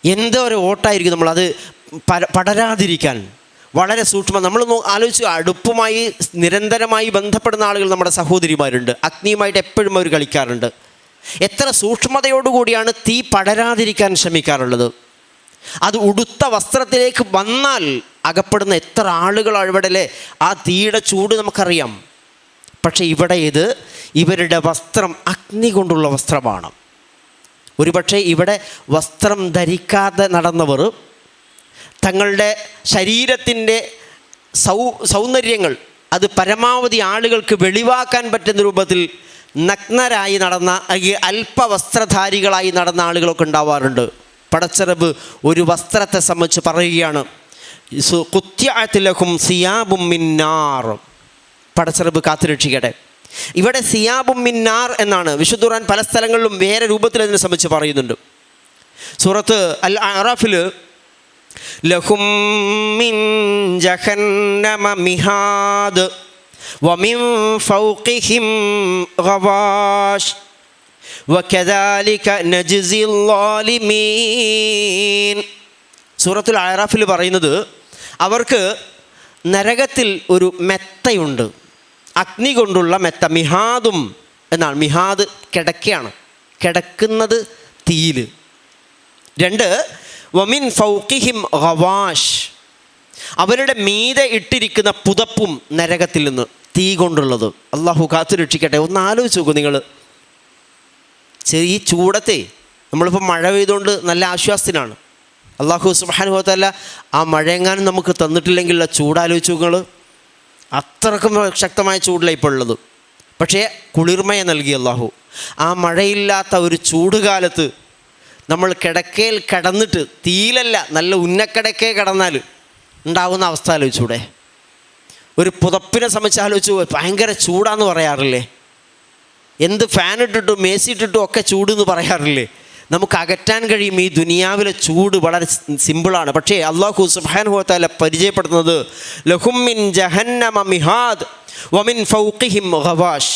എന്തോ ഒരു ഓട്ടായിരിക്കും നമ്മളത് പടരാതിരിക്കാൻ. വളരെ സൂക്ഷ്മം. നമ്മൾ ആലോചിച്ച്, അടുപ്പുമായി നിരന്തരമായി ബന്ധപ്പെടുന്ന ആളുകൾ നമ്മുടെ സഹോദരിമാരുണ്ട്. അഗ്നിയുമായിട്ട് എപ്പോഴും അവർ കളിക്കാറുണ്ട്. എത്ര സൂക്ഷ്മതയോടുകൂടിയാണ് തീ പടരാതിരിക്കാൻ ശ്രമിക്കാറുള്ളത്. അത് ഉടുത്ത വസ്ത്രത്തിലേക്ക് വന്നാൽ അകപ്പെടുന്ന എത്ര ആളുകളാണ് ഇവിടെ അല്ലേ. ആ തീയുടെ ചൂട് നമുക്കറിയാം. പക്ഷേ ഇവിടെ ഇത് ഇവരുടെ വസ്ത്രം അഗ്നി കൊണ്ടുള്ള വസ്ത്രമാണ്. ഒരുപക്ഷെ ഇവിടെ വസ്ത്രം ധരിക്കാതെ നടന്നവർ തങ്ങളുടെ ശരീരത്തിൻ്റെ സൗന്ദര്യങ്ങൾ അത് പരമാവധി ആളുകൾക്ക് വെളിവാക്കാൻ പറ്റുന്ന രൂപത്തിൽ നഗ്നരായി നടന്ന, അല്ലെങ്കിൽ അല്പവസ്ത്രധാരികളായി നടന്ന ആളുകളൊക്കെ ഉണ്ടാവാറുണ്ട്. പടച്ച റബ്ബ് ഒരു വസ്ത്രത്തെ സംബന്ധിച്ച് പറയുകയാണ്, ഖുത്തിഅത് ലഹും സിയാബും മിൻ നാർ. പടച്ച റബ്ബ് കാത്തുരക്ഷിക്കട്ടെ. ഇവിടെ സിയാബും മിൻ നാർ എന്നാണ്. വിശുദ്ധ ഖുർആൻ പല സ്ഥലങ്ങളിലും വേറെ രൂപത്തിൽ അതിനെ സംബന്ധിച്ച് പറയുന്നുണ്ട്. സൂറത്ത് അൽ അറാഫിൽ ലഹും മിൻ ജഹന്നമ മിഹാദ് വമിൻ ഫൗഖിഹിം ഗവാഷ് വകദാലിക നജ്സിൽ ളാലിമീൻ. സൂറത്തുൽ അറാഫിൽ പറയുന്നത് അവർക്ക് നരകത്തിൽ ഒരു മെത്തയുണ്ട്, അഗ്നി കൊണ്ടുള്ള മെത്ത. മിഹാദും എന്നാണ്. മിഹാദ് കിടക്കയാണ്, കിടക്കുന്നത് തീയിൽ. 2 വമിൻ ഫൗഖിഹിം ഗവാഷ്, അവരുടെ മീതെ ഇട്ടിരിക്കുന്ന പുതപ്പും നരകത്തിൽ നിന്ന് തീ കൊണ്ടുള്ളത്. അള്ളാഹു കാത്തു രക്ഷിക്കട്ടെ. ഒന്ന് ആലോചിച്ച് നോക്കൂ നിങ്ങൾ. ഈ ചൂടത്തെ നമ്മളിപ്പോൾ മഴ പെയ്തുകൊണ്ട് നല്ല ആശ്വാസത്തിനാണ്. അള്ളാഹു സുബ്ഹാനഹു വ തആല ആ മഴയെങ്ങാനും നമുക്ക് തന്നിട്ടില്ലെങ്കിൽ ആ ചൂടാലോചിച്ച് നോക്കുക. അത്രക്കും ശക്തമായ ചൂടിലാണ് ഇപ്പോൾ ഉള്ളത്. പക്ഷേ കുളിർമയെ നൽകി അള്ളാഹു. ആ മഴയില്ലാത്ത ഒരു ചൂടുകാലത്ത് നമ്മൾ കിടക്കയിൽ കിടന്നിട്ട്, തീയിലല്ല നല്ല ഉന്നക്കിടക്കേ കിടന്നാൽ ഉണ്ടാകുന്ന അവസ്ഥ ആലോചിച്ചൂടെ? ഒരു പുതപ്പിനെ സംബന്ധിച്ച് ആലോചിച്ച് ഭയങ്കര ചൂടാന്ന് പറയാറില്ലേ? എന്ത് ഫാൻ ഇട്ടിട്ടും എ സി ഇട്ടിട്ടും ഒക്കെ ചൂടെന്ന് പറയാറില്ലേ? നമുക്ക് അകറ്റാൻ കഴിയും ഈ ദുനിയാവിലെ ചൂട്. വളരെ സിമ്പിളാണ്. പക്ഷേ അല്ലാഹു സുബ്ഹാനഹു വ തആല പരിചയപ്പെടുത്തുന്നത് ലഹും മിൻ ജഹന്നമ മിഹാദ് വമിൻ ഫൗഖിഹിം ഗവാഷ്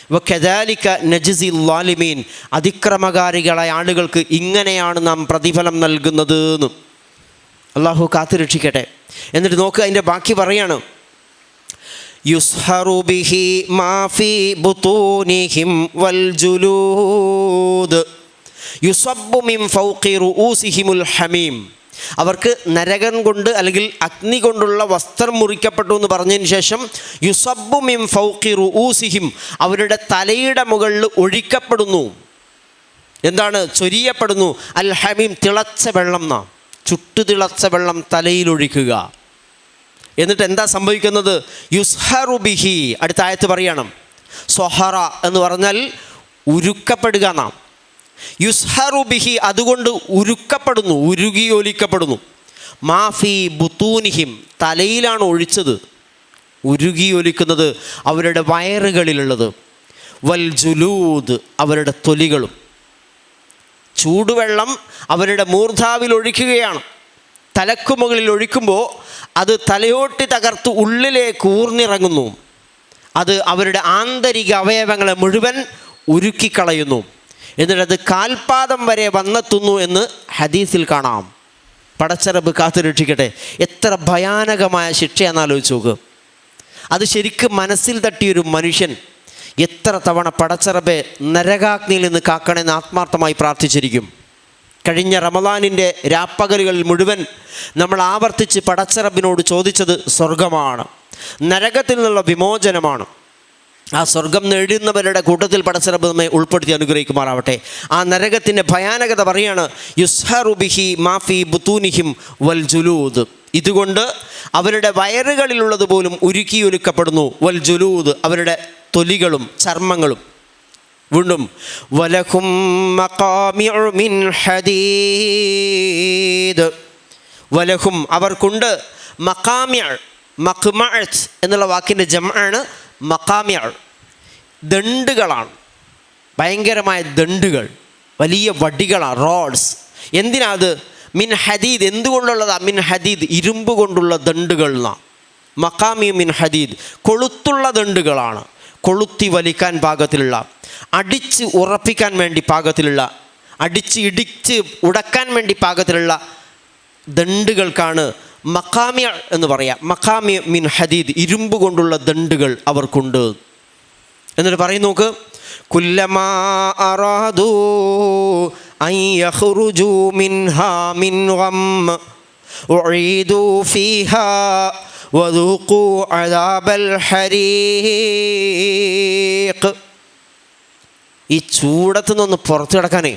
വകദാലിക നജ്സി ളാലിമീൻ, അതിക്രമകാരികളായ ആളുകൾക്ക് ഇങ്ങനെയാണ് നാം പ്രതിഫലം നൽകുന്നത് എന്ന്. അള്ളാഹു കാത്തുരക്ഷിക്കട്ടെ. എന്നിട്ട് നോക്കുക, അതിൻ്റെ ബാക്കി പറയാണ്, യുസ്ഹറു ബിഹി മാ ഫീ ബുതൂനിഹിം വൽ ജുലൂദ് യുസബ്ബു മിൻ ഫൗഖി റൂസിഹിമുൽ ഹമീം. അവർക്ക് നരകം കൊണ്ട് അല്ലെങ്കിൽ അഗ്നി കൊണ്ടുള്ള വസ്ത്രം മുറിക്കപ്പെട്ടു എന്ന് പറഞ്ഞതിന് ശേഷം യുസബ്ബു മിൻ ഫൗഖി റൂസിഹിം, അവരുടെ തലയുടെ മുകളിൽ ഒഴിക്കപ്പെടുന്നു. എന്താണ്? ചൊരിയപ്പെടുന്നു. അൽ ഹമീം, തിളച്ച വെള്ളം. നാം ചുട്ടു തിളച്ച വെള്ളം തലയിൽ ഒഴിക്കുക. എന്നിട്ട് എന്താ സംഭവിക്കുന്നത്? യുസ്ഹറു ബിഹി, അടുത്ത ആയത്ത് പറയണം, സ്വഹറ എന്ന് പറഞ്ഞാൽ ഉരുക്കപ്പെടുക. നാം യുസ്ഹറു ബിഹി, അതുകൊണ്ട് ഉരുക്കപ്പെടുന്നു, ഉരുകിയൊലിക്കപ്പെടുന്നു. മാഫി ബുത്തൂനിഹിം, തലയിലാണ് ഒഴിച്ചത്. ഉരുകിയൊലിക്കുന്നത് അവരുടെ വയറുകളിലുള്ളത്. വൽ ജുലൂദ്, അവരുടെ തൊലികളും. ചൂടുവെള്ളം അവരുടെ മൂർധാവിൽ ഒഴിക്കുകയാണ്. തലക്കുമുകളിൽ ഒഴിക്കുമ്പോൾ അത് തലയോട്ടി തകർത്ത് ഉള്ളിലേക്ക് ഊർന്നിറങ്ങുന്നു. അത് അവരുടെ ആന്തരിക അവയവങ്ങളെ മുഴുവൻ ഉരുക്കിക്കളയുന്നു. എന്നിട്ടത് കാൽപാദം വരെ വന്നെത്തുന്നു എന്ന് ഹദീസിൽ കാണാം. പടച്ചറബ് കാത്തുരക്ഷിക്കട്ടെ. എത്ര ഭയാനകമായ ശിക്ഷയാണെന്ന് ആലോചിച്ച് നോക്ക്. അത് ശരിക്കും മനസ്സിൽ തട്ടിയൊരു മനുഷ്യൻ എത്ര തവണ പടച്ചറബെ നരകാഗ്നിയിൽ നിന്ന് കാക്കണമെന്ന് ആത്മാർത്ഥമായി പ്രാർത്ഥിച്ചിരിക്കും. കഴിഞ്ഞ റമദാനിൻ്റെ രാപ്പകലുകളിൽ മുഴുവൻ നമ്മൾ ആവർത്തിച്ച് പടച്ചറബിനോട് ചോദിച്ചത് സ്വർഗമാണ്, നരകത്തിൽ നിന്നുള്ള വിമോചനമാണ്. ആ സ്വർഗം നേടുന്നവരുടെ കൂട്ടത്തിൽ പടച്ചറബ് നമ്മെ ഉൾപ്പെടുത്തി അനുഗ്രഹിക്കുമാറാവട്ടെ. ആ നരകത്തിൻ്റെ ഭയാനകത പറയാണ്, യുസ്ഹറു ബിഹി മാഫി ബുത്തൂനിഹിം വൽ ജുലൂദ്, ഇതുകൊണ്ട് അവരുടെ വയറുകളിലുള്ളത് പോലും ഉരുക്കിയൊലിക്കപ്പെടുന്നു. വൽ ജുലൂദ്, അവരുടെ തൊലികളും ചർമ്മങ്ങളും. വീണ്ടും വലഹും മഖാമിഉ മിൻ ഹദീദ്, വലഹും അവർക്കുണ്ട്, മഖാമിഉ, മഖ്മഅത്ത് എന്നുള്ള വാക്കിൻ്റെ ജംആണ് മഖാമിഉ, ദണ്ഡുകളാണ്. ഭയങ്കരമായ ദണ്ഡുകൾ, വലിയ വടികളാണ്, റോഡ്സ്. എന്തിനാ അത്? മിൻ ഹദീദ്, എന്തുകൊണ്ടുള്ളതാ? മിൻ ഹദീദ്, ഇരുമ്പ് കൊണ്ടുള്ള ദണ്ഡുകൾ. മഖാമി മിൻ ഹദീദ്, കൊളുത്തുള്ള ദണ്ഡുകളാണ്. കൊളുത്തി വലിക്കാൻ പാകത്തിലുള്ള, അടിച്ച് ഉറപ്പിക്കാൻ വേണ്ടി പാകത്തിലുള്ള, അടിച്ച് ഇടിച്ച് ഉടക്കാൻ വേണ്ടി പാകത്തിലുള്ള ദണ്ഡുകൾക്കാണ് മഖാമിയ എന്ന് പറയാം. മഖാമിയ മിൻ ഹദീദ്, ഇരുമ്പ് കൊണ്ടുള്ള ദണ്ഡുകൾ അവർക്കുണ്ട്. എന്നിട്ട് പറയും നോക്ക്, കുല്ലമാ അറാദു അൻ യഖ്റുജു മിൻഹാ മിൻ ഗം ഉഈദു ഫീഹാ വദൂഖു അദാബൽ ഹരീഖ്. ഈ ചൂടത്തു നിന്നൊന്ന് പുറത്തു കിടക്കാനേ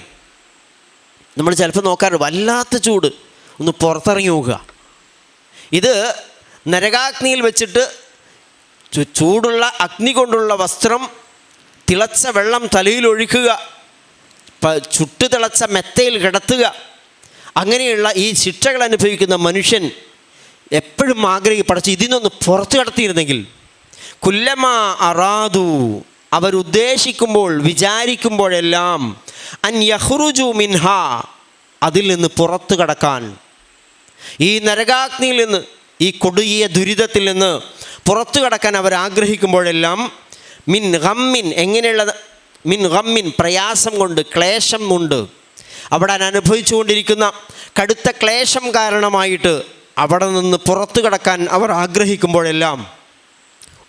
നമ്മൾ ചിലപ്പോൾ നോക്കാറുണ്ട്, വല്ലാത്ത ചൂട്, ഒന്ന് പുറത്തിറങ്ങി നോക്കുക. ഇത് നരകാഗ്നിയിൽ വെച്ചിട്ട് ചൂടുള്ള അഗ്നി കൊണ്ടുള്ള വസ്ത്രം, തിളച്ച വെള്ളം തലയിൽ ഒഴിക്കുക, ചുട്ടു തിളച്ച മെത്തയിൽ കിടത്തുക. അങ്ങനെയുള്ള ഈ ശിക്ഷകൾ അനുഭവിക്കുന്ന മനുഷ്യൻ എപ്പോഴും പടച്ച് ഇതിനൊന്ന് പുറത്തു കടത്തിയിരുന്നെങ്കിൽ. കുല്ലമാ അറാദു, അവരുദ്ദേശിക്കുമ്പോൾ വിചാരിക്കുമ്പോഴെല്ലാം, അൻ യഖ്റുജു മിൻഹാ, അതിൽ നിന്ന് പുറത്തു കടക്കാൻ, ഈ നരകാഗ്നിയിൽ നിന്ന്, ഈ കൊടിയ ദുരിതത്തിൽ നിന്ന് പുറത്തു കടക്കാൻ അവർ ആഗ്രഹിക്കുമ്പോഴെല്ലാം, മിൻ ഗമ്മിൻ, എങ്ങനെയുള്ളത്? മിൻ ഗമ്മിൻ, പ്രയാസം കൊണ്ട്, ക്ലേശം കൊണ്ട്, അവിടെ അനുഭവിച്ചു കൊണ്ടിരിക്കുന്ന കടുത്ത ക്ലേശം കാരണമായിട്ട് അവിടെ നിന്ന് പുറത്തു കടക്കാൻ അവർ ആഗ്രഹിക്കുമ്പോഴെല്ലാം,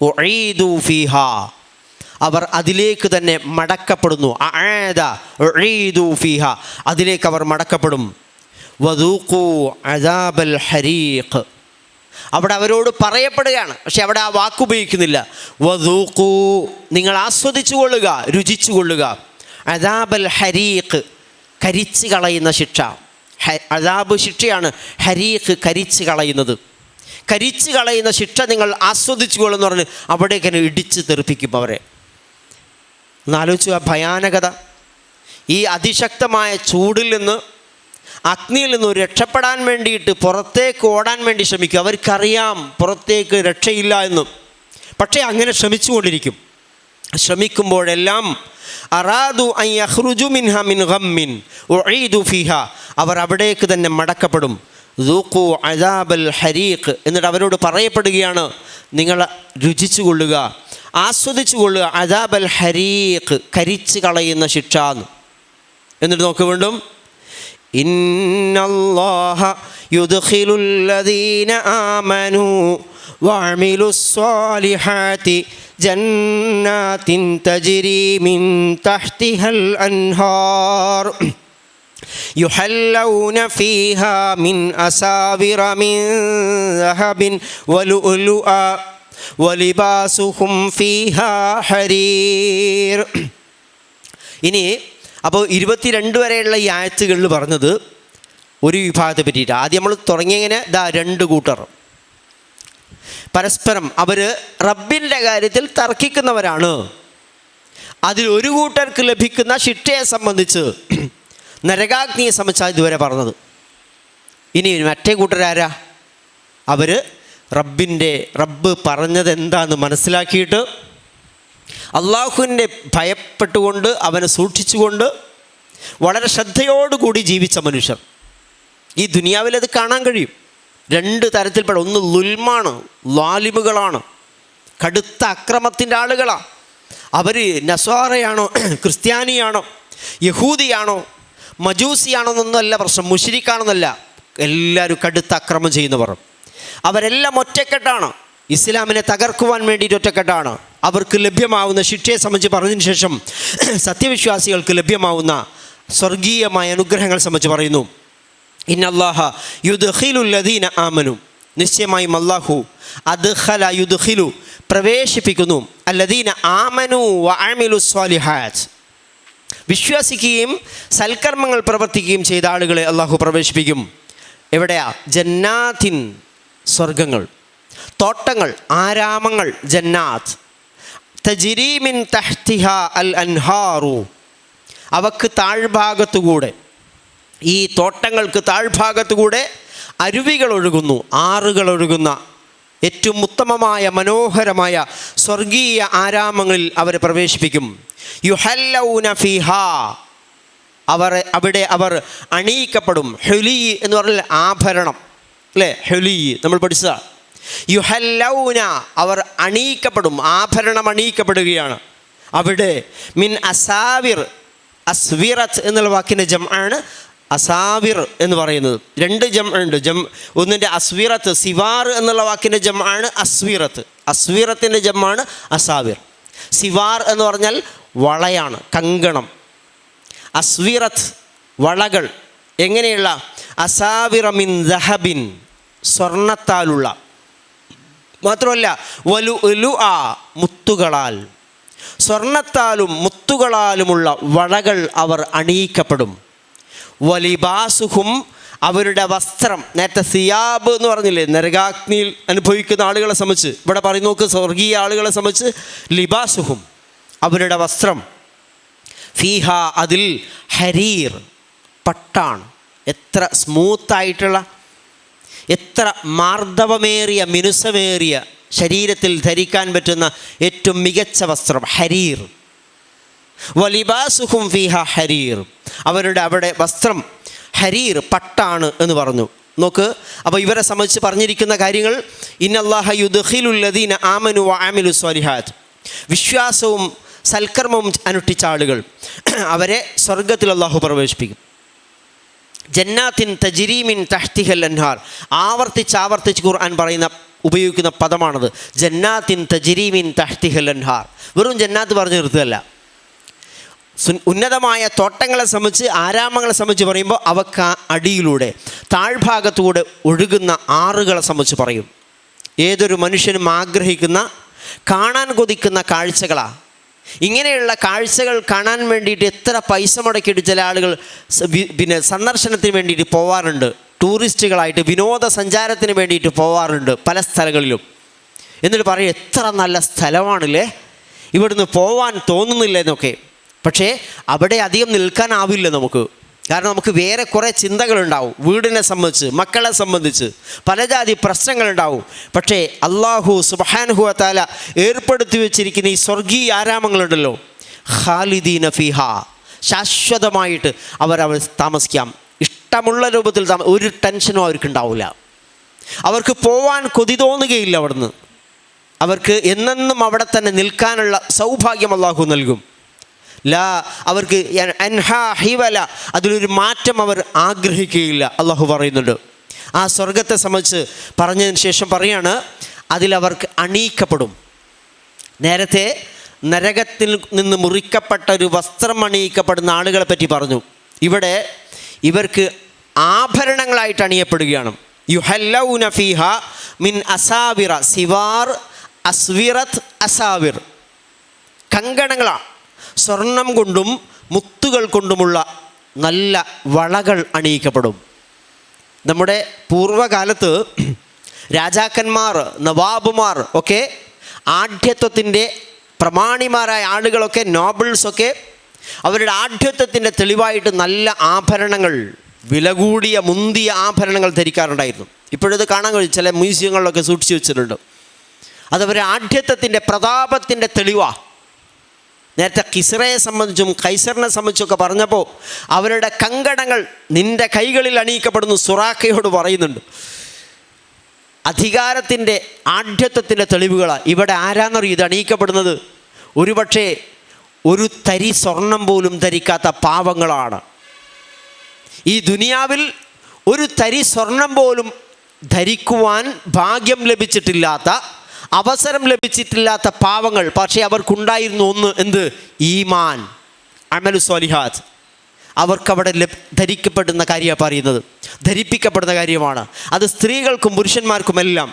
ഉഈദു ഫീഹാ, അവർ അതിലേക്ക് തന്നെ മടക്കപ്പെടുന്നു. അആദ ഉഈദു ഫീഹാ, അതിലേക്ക് അവർ മടക്കപ്പെടും. വദൂഖു അദാബൽ ഹരീഖ്, അവിടെ അവരോട് പറയപ്പെടുകയാണ്, പക്ഷെ അവിടെ ആ വാക്കുപയോഗിക്കുന്നില്ല. വദൂഖു, നിങ്ങൾ ആസ്വദിച്ചു കൊള്ളുക, രുചിച്ചു കൊള്ളുക. അദാബൽ ഹരീഖ്, കരിച്ച് കളയുന്ന ശിക്ഷ. അദാബ് ശിക്ഷയാണ്, ഹരീഖ് കരിച്ച് കളയുന്നത്. കരിച്ച് കളയുന്ന ശിക്ഷ നിങ്ങൾ ആസ്വദിച്ചു കൊള്ളുമെന്ന് പറഞ്ഞ് അവിടേക്ക് തന്നെ ഇടിച്ച് തെറിപ്പിക്കും അവരെ. ഒന്നാലോചിച്ചു ആ ഭയാനകത. ഈ അതിശക്തമായ ചൂടിൽ നിന്ന്, അഗ്നിയിൽ നിന്ന് രക്ഷപ്പെടാൻ വേണ്ടിയിട്ട് പുറത്തേക്ക് ഓടാൻ വേണ്ടി ശ്രമിക്കും. അവർക്കറിയാം പുറത്തേക്ക് രക്ഷയില്ല എന്നും, പക്ഷേ അങ്ങനെ ശ്രമിച്ചുകൊണ്ടിരിക്കും. ശ്രമിക്കുമ്പോഴെല്ലാം അറാദു അൻ യഖ്റുജു മിൻഹാ മിൻ ഗമ്മിൻ ഉഈദു ഫീഹാ, അവർ അവിടേക്ക് തന്നെ മടക്കപ്പെടും. ദൂഖു അദാബൽ ഹരീഖ്, എന്നിട്ട് അവരോട് പറയപ്പെടുകയാണ്, നിങ്ങൾ രുചിച്ചു കൊള്ളുക ആസ്വദിച്ചു കൊള്ളുക അദാബൽ ഹരീഖ്, കരിച്ച് കളയുന്ന ശിക്ഷ. എന്നിട്ട് നോക്ക് വീണ്ടും, ഇന്നല്ലാഹ യുദ്ഖിലുൽ ലദീന ആമനൂ വഅമിലുസ്സാലിഹാതി ജന്നാത്തിൻ തജ്രി മിൻ തഹ്തിഹൽ അൻഹാർ യുഹല്ലൗന ഫീഹാ മിൻ അസാവിറ മിൻ ദഹബിൻ വലുഅലുഅ വലിബാസുഹും ഫീഹാ ഹരീർ. ഇനി അപ്പോൾ 22 വരെയുള്ള ഈ ആയത്തുകളിൽ പറഞ്ഞത് ഒരു വിഭാഗത്തെ പറ്റിയിട്ട്. ആദ്യം നമ്മൾ തുടങ്ങിയങ്ങനെ 2 കൂട്ടർ പരസ്പരം അവർ റബ്ബിൻ്റെ കാര്യത്തിൽ തർക്കിക്കുന്നവരാണ്. അതിൽ ഒരു കൂട്ടർക്ക് ലഭിക്കുന്ന ശിക്ഷയെ സംബന്ധിച്ച്, നരകാഗ്നിയെ സംബന്ധിച്ചാണ് ഇതുവരെ പറഞ്ഞത്. ഇനി മറ്റേ കൂട്ടരാരാ? അവർ റബ്ബ് പറഞ്ഞത് എന്താണെന്ന് മനസ്സിലാക്കിയിട്ട് അള്ളാഹുവിനെ ഭയപ്പെട്ടുകൊണ്ട് അവനെ സൂക്ഷിച്ചുകൊണ്ട് വളരെ ശ്രദ്ധയോടുകൂടി ജീവിച്ച മനുഷ്യർ. ഈ ദുനിയാവിലത് കാണാൻ കഴിയും. 2 തരത്തിൽപ്പെട്ട, ഒന്ന് ലുൽമാണ്, ലാലിമുകളാണ്, കടുത്ത അക്രമത്തിൻ്റെ ആളുകളാണ്. അവർ നസ്വാറയാണോ, ക്രിസ്ത്യാനിയാണോ, യഹൂദിയാണോ, മജൂസിയാണോ എന്നൊന്നുമല്ല പ്രശ്നം, മുശ്രിക്കാണെന്നല്ല, എല്ലാവരും കടുത്ത അക്രമം ചെയ്യുന്നവർ. അവരെല്ലാം ഒറ്റക്കെട്ടാണ്, ഇസ്ലാമിനെ തകർക്കുവാൻ വേണ്ടിയിട്ട് ഒറ്റക്കെട്ടാണ്. അവർക്ക് ലഭ്യമാവുന്ന ശിക്ഷയെ സംബന്ധിച്ച് പറഞ്ഞതിന് ശേഷം സത്യവിശ്വാസികൾക്ക് ലഭ്യമാവുന്ന സ്വർഗീയമായ അനുഗ്രഹങ്ങൾ സംബന്ധിച്ച് പറയുന്നു. ഇന്നല്ലാഹ യുദ്ഖിലുൽ ലദീന ആമനു, നിശ്ചയമായും അല്ലാഹു അദ്ഖല യുദ്ഖിലു പ്രവേശിപ്പിക്കുന്നു, അല്ലദീന ആമനു വഅമിലുസ്സാലിഹാത്ത്, വിശ്വസിക്കുകയും സൽക്കർമ്മങ്ങൾ പ്രവർത്തിക്കുകയും ചെയ്ത ആളുകളെ അല്ലാഹു പ്രവേശിപ്പിക്കും. എവിടെയാ? ജന്നാത്തിൻ, സ്വർഗങ്ങൾ, തോട്ടങ്ങൾ, ആരാമങ്ങൾ, ജന്നാത്ത്, തജ്രി മിൻ തഹ്തിഹാ അൽ അൻഹാറു, അവക്ക് താഴ്ഭാഗത്തുകൂടെ, ഈ തോട്ടങ്ങൾക്ക് താഴ്ഭാഗത്തുകൂടെ അരുവികൾ ഒഴുകുന്നു, ആറുകൾ ഒഴുകുന്ന ഏറ്റവും ഉത്തമമായ മനോഹരമായ സ്വർഗീയ ആരാമങ്ങളിൽ അവരെ പ്രവേശിപ്പിക്കും. യുഹല്ലൗന ഫീഹാ, അവിടെ അവർ അണിയിക്കപ്പെടും. ഹുലി എന്ന് പറഞ്ഞാൽ ആഭരണം അല്ലേ? ഹുലി നമ്മൾ പഠിച്ചതാണ്. യുഹല്ലൗന, അവർ അണിയിക്കപ്പെടും, ആഭരണം അണിയിക്കപ്പെടുകയാണ് അവിടെ. മിൻ അസാവിർ, അസ്വിറത്ത് എന്നുള്ള വാക്കിൻ്റെ ജംആണ് അസാവിർ എന്ന് പറയുന്നത്. 2 ജംഉണ്ട്. ഒന്നിൻ്റെ അസ്വിറത്ത്, സിവാർ എന്നുള്ള വാക്കിൻ്റെ ജംആണ് അസ്വിറത്ത്, അസ്വിറത്തിൻ്റെ ജംആണ് അസാവിർ. സിവാർ എന്ന് പറഞ്ഞാൽ വളയാണ്, കങ്കണം. അസ്വിറത്ത് വളകൾ. എങ്ങനെയുള്ള? അസാവിറ മിൻ ദഹബിൻ, സ്വർണത്താലുള്ള. മാത്രമല്ല വലുഅലുഅ, മുത്തുകളാൽ, സ്വർണത്താലും മുത്തുകളാലുമുള്ള വളകൾ അവർ അണിയിക്കപ്പെടും. വലിബാസുഹും, അവരുടെ വസ്ത്രം. നേരത്തെ സിയാബ് എന്ന് പറഞ്ഞില്ലേ, നരകാഗ്നിയിൽ അനുഭവിക്കുന്ന ആളുകളെ സംബന്ധിച്ച് ഇവിടെ പറയും. നോക്ക്, സ്വർഗീയ ആളുകളെ സംബന്ധിച്ച് ലിബാസുഹും, അവരുടെ വസ്ത്രം. ഫീഹ, അതിൽ ഹരീർ, പട്ടാണ്. എത്ര സ്മൂത്തായിട്ടുള്ള, എത്ര മാർദ്ദവമേറിയ, മിനുസമേറിയ, ശരീരത്തിൽ ധരിക്കാൻ പറ്റുന്ന ഏറ്റവും മികച്ച വസ്ത്രം ഹരീർ. വലിബാസുഹും ഫീഹ ഹരീർ, അവരുടെ അവിടെ വസ്ത്രം ഹരീർ, പട്ടാണ് എന്ന് പറഞ്ഞു. നോക്ക്, അപ്പോൾ ഇവരെ സംബന്ധിച്ച് പറഞ്ഞിരിക്കുന്ന കാര്യങ്ങൾ, ഇന്നല്ലാഹ യുദ്ഖിലുൽ ലദീന ആമനു വഅമിലുസ്സാലിഹാത്ത്, വിശ്വാസവും സൽക്കർമ്മവും അനുഷ്ഠിച്ച ആളുകൾ, അവരെ സ്വർഗത്തിൽ അല്ലാഹു പ്രവേശിപ്പിക്കും. ജന്നാത്തിൻ തജ്രി മിൻ തഹ്തിഹൽ അൻഹാർ, ആവർത്തിച്ച് ഖുർആൻ ഉപയോഗിക്കുന്ന പദമാണത്. ജന്നാത്തിൻ തജ്രി മിൻ തഹ്തിഹൽ അൻഹാർ. വെറും ജന്നാത്ത് പറഞ്ഞു നിർത്തുകയല്ല. ഉന്നതമായ തോട്ടങ്ങളെ സംബന്ധിച്ച്, ആരാമങ്ങളെ സംബന്ധിച്ച് പറയുമ്പോൾ അവക്ക് അടിയിലൂടെ, താഴ്ഭാഗത്തുകൂടെ ഒഴുകുന്ന ആറുകളെ സംബന്ധിച്ച് പറയും. ഏതൊരു മനുഷ്യനും ആഗ്രഹിക്കുന്ന, കാണാൻ കൊതിക്കുന്ന കാഴ്ചകളാണ്. ഇങ്ങനെയുള്ള കാഴ്ചകൾ കാണാൻ വേണ്ടിയിട്ട് എത്ര പൈസ മുടക്കിയിട്ട് ചില ആളുകൾ സന്ദർശനത്തിന് വേണ്ടിയിട്ട് പോവാറുണ്ട്. ടൂറിസ്റ്റുകളായിട്ട് വിനോദസഞ്ചാരത്തിന് വേണ്ടിയിട്ട് പോവാറുണ്ട് പല സ്ഥലങ്ങളിലും. എന്നിട്ട് പറയും, എത്ര നല്ല സ്ഥലമാണല്ലേ, ഇവിടുന്ന് പോവാൻ തോന്നുന്നില്ല എന്നൊക്കെ. പക്ഷേ അവിടെ അധികം നിൽക്കാനാവില്ല നമുക്ക്. കാരണം നമുക്ക് വേറെ കുറേ ചിന്തകളുണ്ടാവും, വീടിനെ സംബന്ധിച്ച്, മക്കളെ സംബന്ധിച്ച് പല ജാതി പ്രശ്നങ്ങളുണ്ടാവും. പക്ഷേ അല്ലാഹു സുബ്ഹാനഹു വ തആല ഏർപ്പെടുത്തി വെച്ചിരിക്കുന്ന ഈ സ്വർഗീയ ആരാമങ്ങളുണ്ടല്ലോ, ഖാലിദീന ഫീഹാ, ശാശ്വതമായിട്ട് അവർ താമസിക്കാം. ഇഷ്ടമുള്ള രൂപത്തിൽ ഒരു ടെൻഷനും അവർക്ക് ഉണ്ടാവില്ല. അവർക്ക് പോവാൻ കൊതി തോന്നുകയില്ല അവിടുന്ന്. അവർക്ക് എന്നെന്നും അവിടെ തന്നെ നിൽക്കാനുള്ള സൗഭാഗ്യം അള്ളാഹു നൽകും. അവർക്ക് അൻഹാ ഹിവല, അതിലൊരു മാറ്റം അവർ ആഗ്രഹിക്കുകയില്ല. അള്ളാഹു പറയുന്നുണ്ട്. ആ സ്വർഗത്തെ സംബന്ധിച്ച് പറഞ്ഞതിന് ശേഷം പറയാണ്, അതിലവർക്ക് അണിയിക്കപ്പെടും. നേരത്തെ നരകത്തിൽ നിന്ന് മുറിക്കപ്പെട്ട ഒരു വസ്ത്രം അണിയിക്കപ്പെടുന്ന ആളുകളെ പറ്റി പറഞ്ഞു. ഇവിടെ ഇവർക്ക് ആഭരണങ്ങളായിട്ട് അണിയപ്പെടുകയാണ്. യുഹല്ലൗന ഫീഹ മിൻ അസാവിറ, സിവാർ അസ്വിറത്ത് അസാവിർ, കങ്കണങ്ങളാണ്. സ്വർണം കൊണ്ടും മുത്തുകൾ കൊണ്ടുമുള്ള നല്ല വളകൾ അണിയിക്കപ്പെടും. നമ്മുടെ പൂർവ്വകാലത്ത് രാജാക്കന്മാർ, നവാബുമാർ ഒക്കെ ആഢ്യത്വത്തിൻ്റെ പ്രമാണിമാരായ ആളുകളൊക്കെ, നോബിൾസൊക്കെ അവരുടെ ആഢ്യത്വത്തിൻ്റെ തെളിവായിട്ട് നല്ല ആഭരണങ്ങൾ, വില കൂടിയ മുന്തിയ ആഭരണങ്ങൾ ധരിക്കാറുണ്ടായിരുന്നു. ഇപ്പോഴത് കാണാൻ കഴിയും, ചില മ്യൂസിയങ്ങളിലൊക്കെ സൂക്ഷിച്ചു വെച്ചിട്ടുണ്ട്. അതവരുടെ ആഢ്യത്വത്തിൻ്റെ പ്രതാപത്തിൻ്റെ തെളിവാണ്. നേരത്തെ കിസ്റയെ സംബന്ധിച്ചും കൈസറിനെ സംബന്ധിച്ചൊക്കെ പറഞ്ഞപ്പോൾ അവരുടെ കങ്കണങ്ങൾ നിൻ്റെ കൈകളിൽ അണിയിക്കപ്പെടുന്നു സുറാഖയോട് പറയുന്നുണ്ട്. അധികാരത്തിൻ്റെ ആഢ്യത്വത്തിൻ്റെ തെളിവുകളാണ്. ഇവിടെ ആരാന്നറിയും ഇത് അണിയിക്കപ്പെടുന്നത്? ഒരുപക്ഷെ ഒരു തരി സ്വർണം പോലും ധരിക്കാത്ത പാവങ്ങളാണ്. ഈ ദുനിയാവിൽ ഒരു തരി സ്വർണം പോലും ധരിക്കുവാൻ ഭാഗ്യം ലഭിച്ചിട്ടില്ലാത്ത, അവസരം ലഭിച്ചിട്ടില്ലാത്ത പാവങ്ങൾ. പക്ഷേ അവർക്കുണ്ടായിരുന്നു ഒന്ന്, എന്ത്? ഈമാൻ, അമലു സ്വാലിഹാത്ത്. അവർക്കവിടെ ധരിക്കപ്പെടുന്ന കാര്യമാണ് പറയുന്നത്, ധരിപ്പിക്കപ്പെടുന്ന കാര്യമാണ്. അത് സ്ത്രീകൾക്കും പുരുഷന്മാർക്കുമെല്ലാം.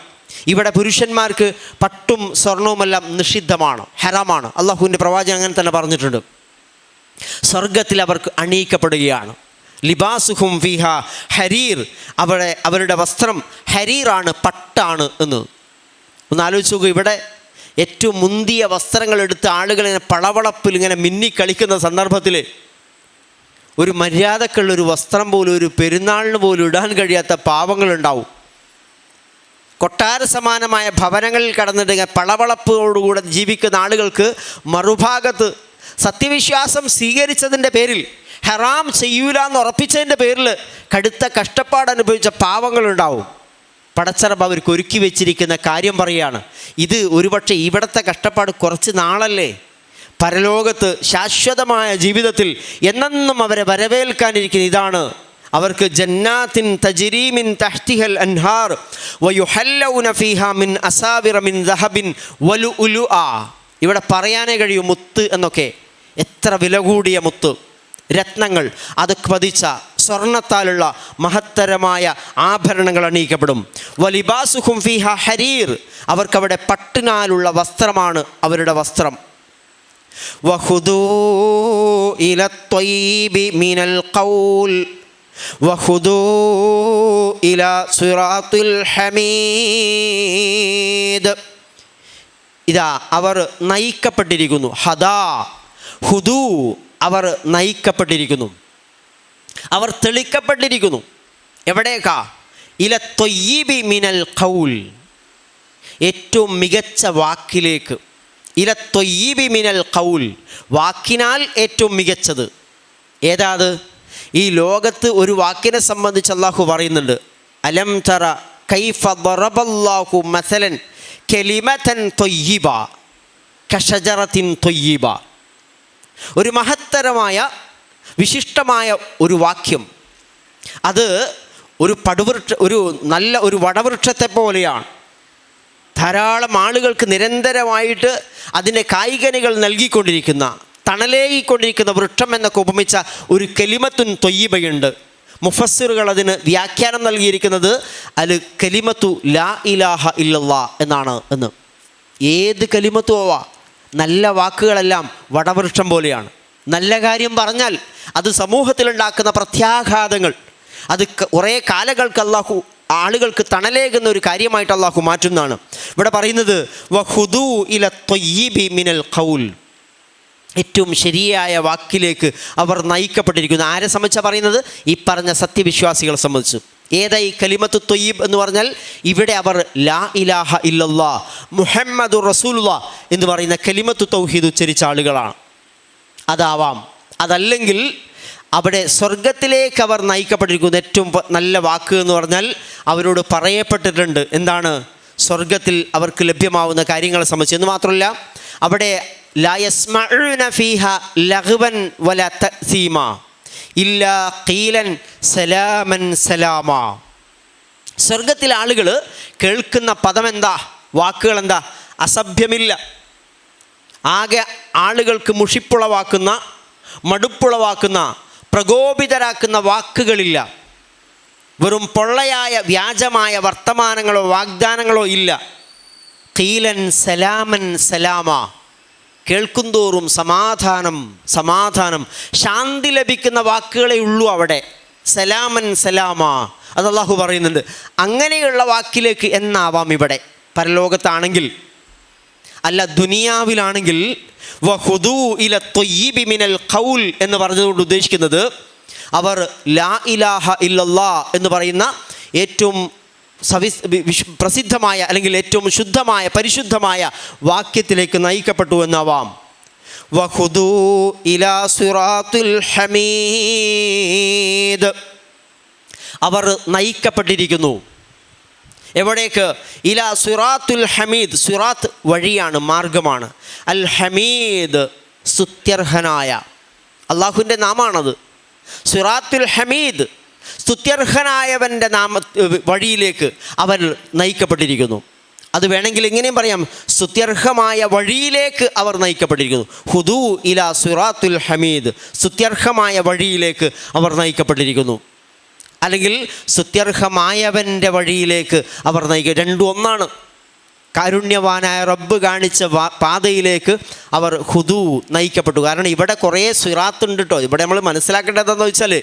ഇവിടെ പുരുഷന്മാർക്ക് പട്ടും സ്വർണവുമെല്ലാം നിഷിദ്ധമാണ്, ഹറാമാണ്. അള്ളാഹുവിൻ്റെ പ്രവാചകൻ അങ്ങനെ തന്നെ പറഞ്ഞിട്ടുണ്ട്. സ്വർഗത്തിൽ അവർക്ക് അണിയിക്കപ്പെടുകയാണ്. ലിബാസുഹും ഫീഹ ഹരീർ, അവരുടെ വസ്ത്രം ഹരീറാണ്, പട്ടാണ് എന്ന്. ഒന്ന് ആലോചിച്ച് നോക്കൂ. ഇവിടെ ഏറ്റവും മുന്തിയ വസ്ത്രങ്ങൾ എടുത്ത് ആളുകളിങ്ങനെ പളവളപ്പിൽ ഇങ്ങനെ മിന്നിക്കളിക്കുന്ന സന്ദർഭത്തിൽ ഒരു മര്യാദക്കുള്ളൊരു വസ്ത്രം പോലും ഒരു പെരുന്നാളിന് പോലും ഇടാൻ കഴിയാത്ത പാവങ്ങളുണ്ടാവും. കൊട്ടാര സമാനമായ ഭവനങ്ങളിൽ കടന്നിട്ട് പളവളപ്പോടുകൂടെ ജീവിക്കുന്ന ആളുകൾക്ക് മറുഭാഗത്ത് സത്യവിശ്വാസം സ്വീകരിച്ചതിൻ്റെ പേരിൽ, ഹറാം ചെയ്യൂല എന്ന് ഉറപ്പിച്ചതിൻ്റെ പേരിൽ കടുത്ത കഷ്ടപ്പാട് അനുഭവിച്ച പാവങ്ങളുണ്ടാവും. പടച്ചറബ് അവർക്ക് ഒരുക്കി വെച്ചിരിക്കുന്ന കാര്യം പറയുകയാണ്. ഇത് ഒരുപക്ഷെ ഇവിടുത്തെ കഷ്ടപ്പാട് കുറച്ച് നാളല്ലേ, പരലോകത്ത് ശാശ്വതമായ ജീവിതത്തിൽ എന്നെന്നും അവരെ വരവേൽക്കാനിരിക്കുന്ന ഇതാണ്. അവർക്ക് ജന്നാത്തിൻ തജ്രീ മിൻ തഹ്തിഹൽ അൻഹാർ വയുഹല്ലൗന ഫീഹാ മിൻ അസാവിറ മിൻ ദഹബിൻ വലുഉലുആ. ഇവിടെ പറയാനേ കഴിയും മുത്ത് എന്നൊക്കെ. എത്ര വില കൂടിയ മുത്ത്, രത്നങ്ങൾ, അത് പതിച്ച സ്വർണത്താലുള്ള മഹത്തരമായ ആഭരണങ്ങൾ അണിയിക്കപ്പെടും. വലിബാസുഹും ഫീഹ ഹരീർ, അവർക്കവിടെ പട്ടിനാലുള്ള വസ്ത്രമാണ് അവരുടെ വസ്ത്രം. വഖുദൂ ഇല ത്വയ്യിബി മിനൽ ഖൗൽ വഖുദൂ ഇല സിറാത്തിൽ ഹമീദ്. ഇതാ അവർ നയിക്കപ്പെട്ടിരിക്കുന്നു. ഹദാ ഹുദൂ, അവർ നയിക്കപ്പെട്ടിരിക്കുന്നു, അവർ തെളിക്കപ്പെട്ടിരിക്കുന്നു. എവിടേക്കാ? ഇല ത്വയ്യിബി മിനൽ ഖൗൽ, ഏറ്റവും മികച്ച വാക്കിലേക്ക്. ഇല ത്വയ്യിബി മിനൽ ഖൗൽ, വാക്കിനാൽ ഏറ്റവും മികച്ചത്. ഏതാത്? ഈ ലോകത്ത് ഒരു വാക്കിനെ സംബന്ധിച്ച് അല്ലാഹു പറയുന്നുണ്ട്. അലം തറ കൈഫ ദറബല്ലാഹു മസലൻ കലിമതൻ ത്വയ്യിബ കശജറത്തിൻ ത്വയ്യിബ. ഒരു മഹത്തരമായ വിശിഷ്ടമായ ഒരു വാക്യം, അത് ഒരു നല്ല ഒരു വടവൃക്ഷത്തെ പോലെയാണ്. ധാരാളം ആളുകൾക്ക് നിരന്തരമായിട്ട് അതിൻ്റെ കായ്കനികൾ നൽകിക്കൊണ്ടിരിക്കുന്ന, തണലേകിക്കൊണ്ടിരിക്കുന്ന വൃക്ഷം എന്നൊക്കെ ഉപമിച്ച ഒരു കലിമത്തുൻ ത്വയ്യിബയുണ്ട്. മുഫസ്സിറുകൾ അതിന് വ്യാഖ്യാനം നൽകിയിരിക്കുന്നത് അൽ കലിമത്തു ലാ ഇലാഹ ഇല്ലല്ലാ എന്നാണ് എന്ന്. ഏത് കലിമത്തുവാ, നല്ല വാക്കുകളെല്ലാം വടവൃക്ഷം പോലെയാണ്. നല്ല കാര്യം പറഞ്ഞാൽ അത് സമൂഹത്തിലുണ്ടാക്കുന്ന പ്രത്യാഘാതങ്ങൾ, അത് കുറേ കാലങ്ങൾക്ക് ആളുകൾക്ക് തണലേകുന്ന ഒരു കാര്യമായിട്ട് അല്ലാഹു മാറ്റുന്നതാണ്. ഇവിടെ പറയുന്നത് വഖുദൂ ഇല ത്വയ്യിബി മിനൽ ഖൗൽ, ഏറ്റവും ശരിയായ വാക്കിലേക്ക് അവർ നയിക്കപ്പെട്ടിരിക്കുന്നു. ആരെ സംബന്ധിച്ചാണ് പറയുന്നത്? ഈ പറഞ്ഞ സത്യവിശ്വാസികളെ സംബന്ധിച്ച്. ഏതാ ഈ കലിമത്തു ത്വയ്യിബ് എന്ന് പറഞ്ഞാൽ? ഇവിടെ അവർ ലാ ഇലാഹ ഇല്ലല്ലാ മുഹമ്മദുർ റസൂലുള്ളാഹ് എന്ന് പറയുന്ന കലിമത്തു തൗഹീദ് ഉച്ചരിച്ച ആളുകളാണ്. അതാവാം. അതല്ലെങ്കിൽ അവിടെ സ്വർഗത്തിലേക്ക് അവർ നയിക്കപ്പെട്ടിരിക്കുന്ന ഏറ്റവും നല്ല വാക്ക് എന്ന് പറഞ്ഞാൽ അവരോട് പറയപ്പെട്ടിട്ടുണ്ട്. എന്താണ്? സ്വർഗത്തിൽ അവർക്ക് ലഭ്യമാവുന്ന കാര്യങ്ങളെ സംബന്ധിച്ച്. എന്ന് മാത്രമല്ല, അവിടെ ലാ യസ്മഊന ഫീഹ ലഗ്വൻ വലാ തഅസീമ ഇല്ലാ ഖീലൻ സലാമൻ സലാമാ. സ്വർഗത്തിലെ ആളുകൾ കേൾക്കുന്ന പദം എന്താ, വാക്കുകൾ എന്താ? അസഭ്യമില്ല. ആകെ ആളുകൾക്ക് മുഷിപ്പുളവാക്കുന്ന, മടുപ്പുളവാക്കുന്ന, പ്രകോപിതരാക്കുന്ന വാക്കുകളില്ല. വെറും പൊള്ളയായ വ്യാജമായ വർത്തമാനങ്ങളോ വാഗ്ദാനങ്ങളോ ഇല്ല. ഖീലൻ സലാമൻ സലാമ, കേൾക്കുന്തോറും സമാധാനം സമാധാനം, ശാന്തി ലഭിക്കുന്ന വാക്കുകളേ ഉള്ളൂ അവിടെ. സലാമൻ സലാമ, അത് അല്ലാഹു പറയുന്നുണ്ട്. അങ്ങനെയുള്ള വാക്കിലേക്ക് എന്നാവാം ഇവിടെ പരലോകത്താണെങ്കിൽ. അല്ല, ദുനിയാവിലാണെങ്കിൽ വഹുദൂ ഇല ത്വയ്യിബി മിനൽ ഖൗൽ എന്ന് പറഞ്ഞതുകൊണ്ട് ഉദ്ദേശിക്കുന്നത് അവർ ലാ ഇലാഹ ഇല്ലല്ലാ എന്ന് പറയുന്ന ഏറ്റവും പ്രസിദ്ധമായ അല്ലെങ്കിൽ ഏറ്റവും ശുദ്ധമായ പരിശുദ്ധമായ വാക്യത്തിലേക്ക് നയിക്കപ്പെട്ടു എന്നാവാം. വഹുദൂ ഇലാ സിറാത്തുൽ ഹമീദ്, അവർ നയിക്കപ്പെട്ടിരിക്കുന്നു. എവിടേക്ക്? ഇലാ സിറാത്തുൽ ഹമീദ്. സിറാത്ത് വഴിയാണ്, മാർഗമാണ്. അൽ ഹമീദ് സ്തുത്യർഹനായ, അള്ളാഹുവിൻ്റെ നാമാണത്. സിറാത്തുൽ ഹമീദ്, സ്തുത്യർഹനായവൻ്റെ വഴിയിലേക്ക് അവർ നയിക്കപ്പെട്ടിരിക്കുന്നു. അത് വേണമെങ്കിൽ ഇങ്ങനെയും പറയാം, സ്തുത്യർഹമായ വഴിയിലേക്ക് അവർ നയിക്കപ്പെട്ടിരിക്കുന്നു. ഹുദൂ ഇലാ സിറാത്തുൽ ഹമീദ്, സ്തുത്യർഹമായ വഴിയിലേക്ക് അവർ നയിക്കപ്പെട്ടിരിക്കുന്നു. അല്ലെങ്കിൽ സ്തുത്യർഹമായവൻ്റെ വഴിയിലേക്ക് അവർ നയിക്കുക. രണ്ടും ഒന്നാണ്. കാരുണ്യവാനായ റബ്ബ് കാണിച്ച പാതയിലേക്ക് അവർ ഹുദൂ നയിക്കപ്പെട്ടു. കാരണം ഇവിടെ കുറേ സിറാത്തുണ്ട് കേട്ടോ. ഇവിടെ നമ്മൾ മനസ്സിലാക്കേണ്ടതെന്ന് വെച്ചാൽ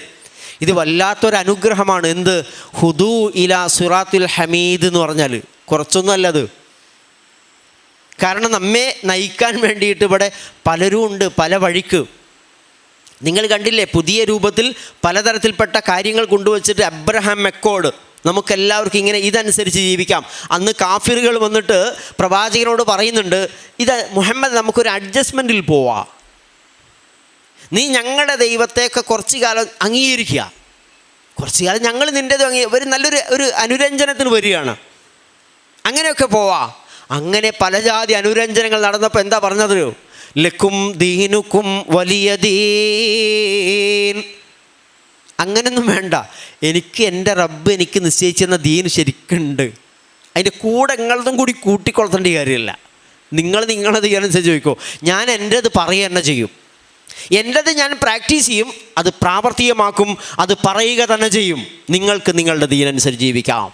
ഇത് വല്ലാത്തൊരു അനുഗ്രഹമാണ്. എന്ത്? ഹുദൂ ഇലാ സിറാത്തുൽ ഹമീദ് എന്ന് പറഞ്ഞാൽ കുറച്ചൊന്നും അല്ലത്. കാരണം നമ്മെ നയിക്കാൻ വേണ്ടിയിട്ട് ഇവിടെ പലരും ഉണ്ട്, പല വഴിക്ക്. നിങ്ങൾ കണ്ടില്ലേ, പുതിയ രൂപത്തിൽ പലതരത്തിൽപ്പെട്ട കാര്യങ്ങൾ കൊണ്ടുവച്ചിട്ട് അബ്രഹാം മെക്കോഡ് നമുക്കെല്ലാവർക്കും ഇങ്ങനെ ഇതനുസരിച്ച് ജീവിക്കാം. അന്ന് കാഫിറുകൾ വന്നിട്ട് പ്രവാചകനോട് പറയുന്നുണ്ട്, ഇത് മുഹമ്മദ് നമുക്കൊരു അഡ്ജസ്റ്റ്മെൻറ്റിൽ പോവാം, നീ ഞങ്ങളുടെ ദൈവത്തെയൊക്കെ കുറച്ച് കാലം അംഗീകരിക്കുക, കുറച്ച് കാലം ഞങ്ങൾ നിൻ്റേത് ഒരു നല്ലൊരു അനുരഞ്ജനത്തിന് വരികയാണ്, അങ്ങനെയൊക്കെ പോവാ. അങ്ങനെ പല ജാതി അനുരഞ്ജനങ്ങൾ നടന്നപ്പോൾ എന്താ പറഞ്ഞത്? ലക്കും ദീനുക്കും വലിയ ദീൻ. അങ്ങനെയൊന്നും വേണ്ട, എനിക്ക് എൻ്റെ റബ്ബ് എനിക്ക് നിശ്ചയിച്ചെന്ന ദീൻ ശരിക്കുണ്ട്. അതിൻ്റെ കൂടെ നിങ്ങളതും കൂടി കൂട്ടിക്കൊളുത്തേണ്ട കാര്യമില്ല. നിങ്ങൾ നിങ്ങളത് ചെയ്യാനനുസരിച്ച് ചോദിക്കോ, ഞാൻ എൻ്റേത് പറയുക തന്നെ ചെയ്യും, എൻ്റേത് ഞാൻ പ്രാക്ടീസ് ചെയ്യും, അത് പ്രാവർത്തികമാക്കും, അത് പറയുക തന്നെ ചെയ്യും. നിങ്ങൾക്ക് നിങ്ങളുടെ ദീനനുസരിച്ച് ജീവിക്കാം.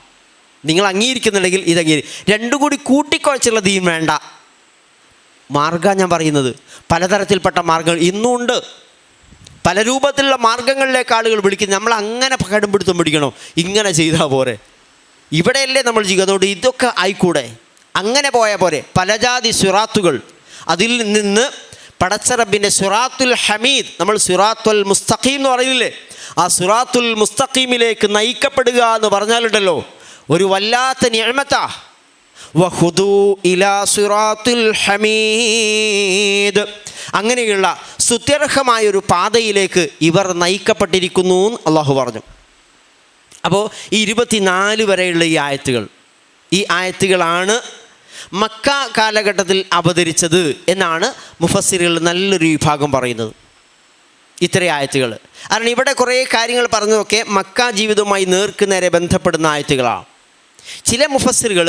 നിങ്ങൾ അംഗീകരിക്കുന്നുണ്ടെങ്കിൽ രണ്ടും കൂടി കൂട്ടിക്കുഴച്ചുള്ള ദീൻ വേണ്ട. മാർഗ്ഗം ഞാൻ പറയുന്നത്, പലതരത്തിൽപ്പെട്ട മാർഗ്ഗങ്ങൾ ഇന്നുമുണ്ട്. പല രൂപത്തിലുള്ള മാർഗ്ഗങ്ങളിലേക്ക് ആളുകൾ വിളിക്കുന്നത്. നമ്മൾ അങ്ങനെ കടുംപിടുത്തം പിടിക്കണോ? ഇങ്ങനെ ചെയ്താൽ പോരെ, ഇവിടെയല്ലേ നമ്മൾ ചെയ്യുന്നതുകൊണ്ട് ഇതൊക്കെ ആയിക്കൂടെ, അങ്ങനെ പോയാൽ പോരെ. പലജാതി സിറാത്തുകൾ, അതിൽ നിന്ന് പടച്ച റബ്ബിൻ്റെ സിറാത്തുൽ ഹമീദ്, നമ്മൾ സിറാത്തുൽ മുസ്തഖീം എന്ന് പറയില്ലേ, ആ സിറാത്തുൽ മുസ്തഖീമിലേക്ക് നയിക്കപ്പെടുക എന്ന് പറഞ്ഞാലുണ്ടല്ലോ ഒരു വല്ലാത്ത നിഅമത്താ. വഹുദൂ ഇലാ സിറാത്തുൽ ഹമീദ്, അങ്ങനെയുള്ള സ്തുത്യർഹമായൊരു പാതയിലേക്ക് ഇവർ നയിക്കപ്പെട്ടിരിക്കുന്നു അള്ളാഹു പറഞ്ഞു. അപ്പോൾ ഈ 24 വരെയുള്ള ഈ ആയത്തുകളാണ് മക്ക കാലഘട്ടത്തിൽ അവതരിച്ചത് എന്നാണ് മുഫസ്സിറുകൾ നല്ലൊരു വിഭാഗം പറയുന്നത്. ഇത്രയും ആയത്തുകൾ. കാരണം ഇവിടെ കുറേ കാര്യങ്ങൾ പറഞ്ഞതൊക്കെ മക്ക ജീവിതവുമായി നേർക്കുനേരെ ബന്ധപ്പെടുന്ന ആയത്തുകളാണ്. ചില മുഫസ്സിറുകൾ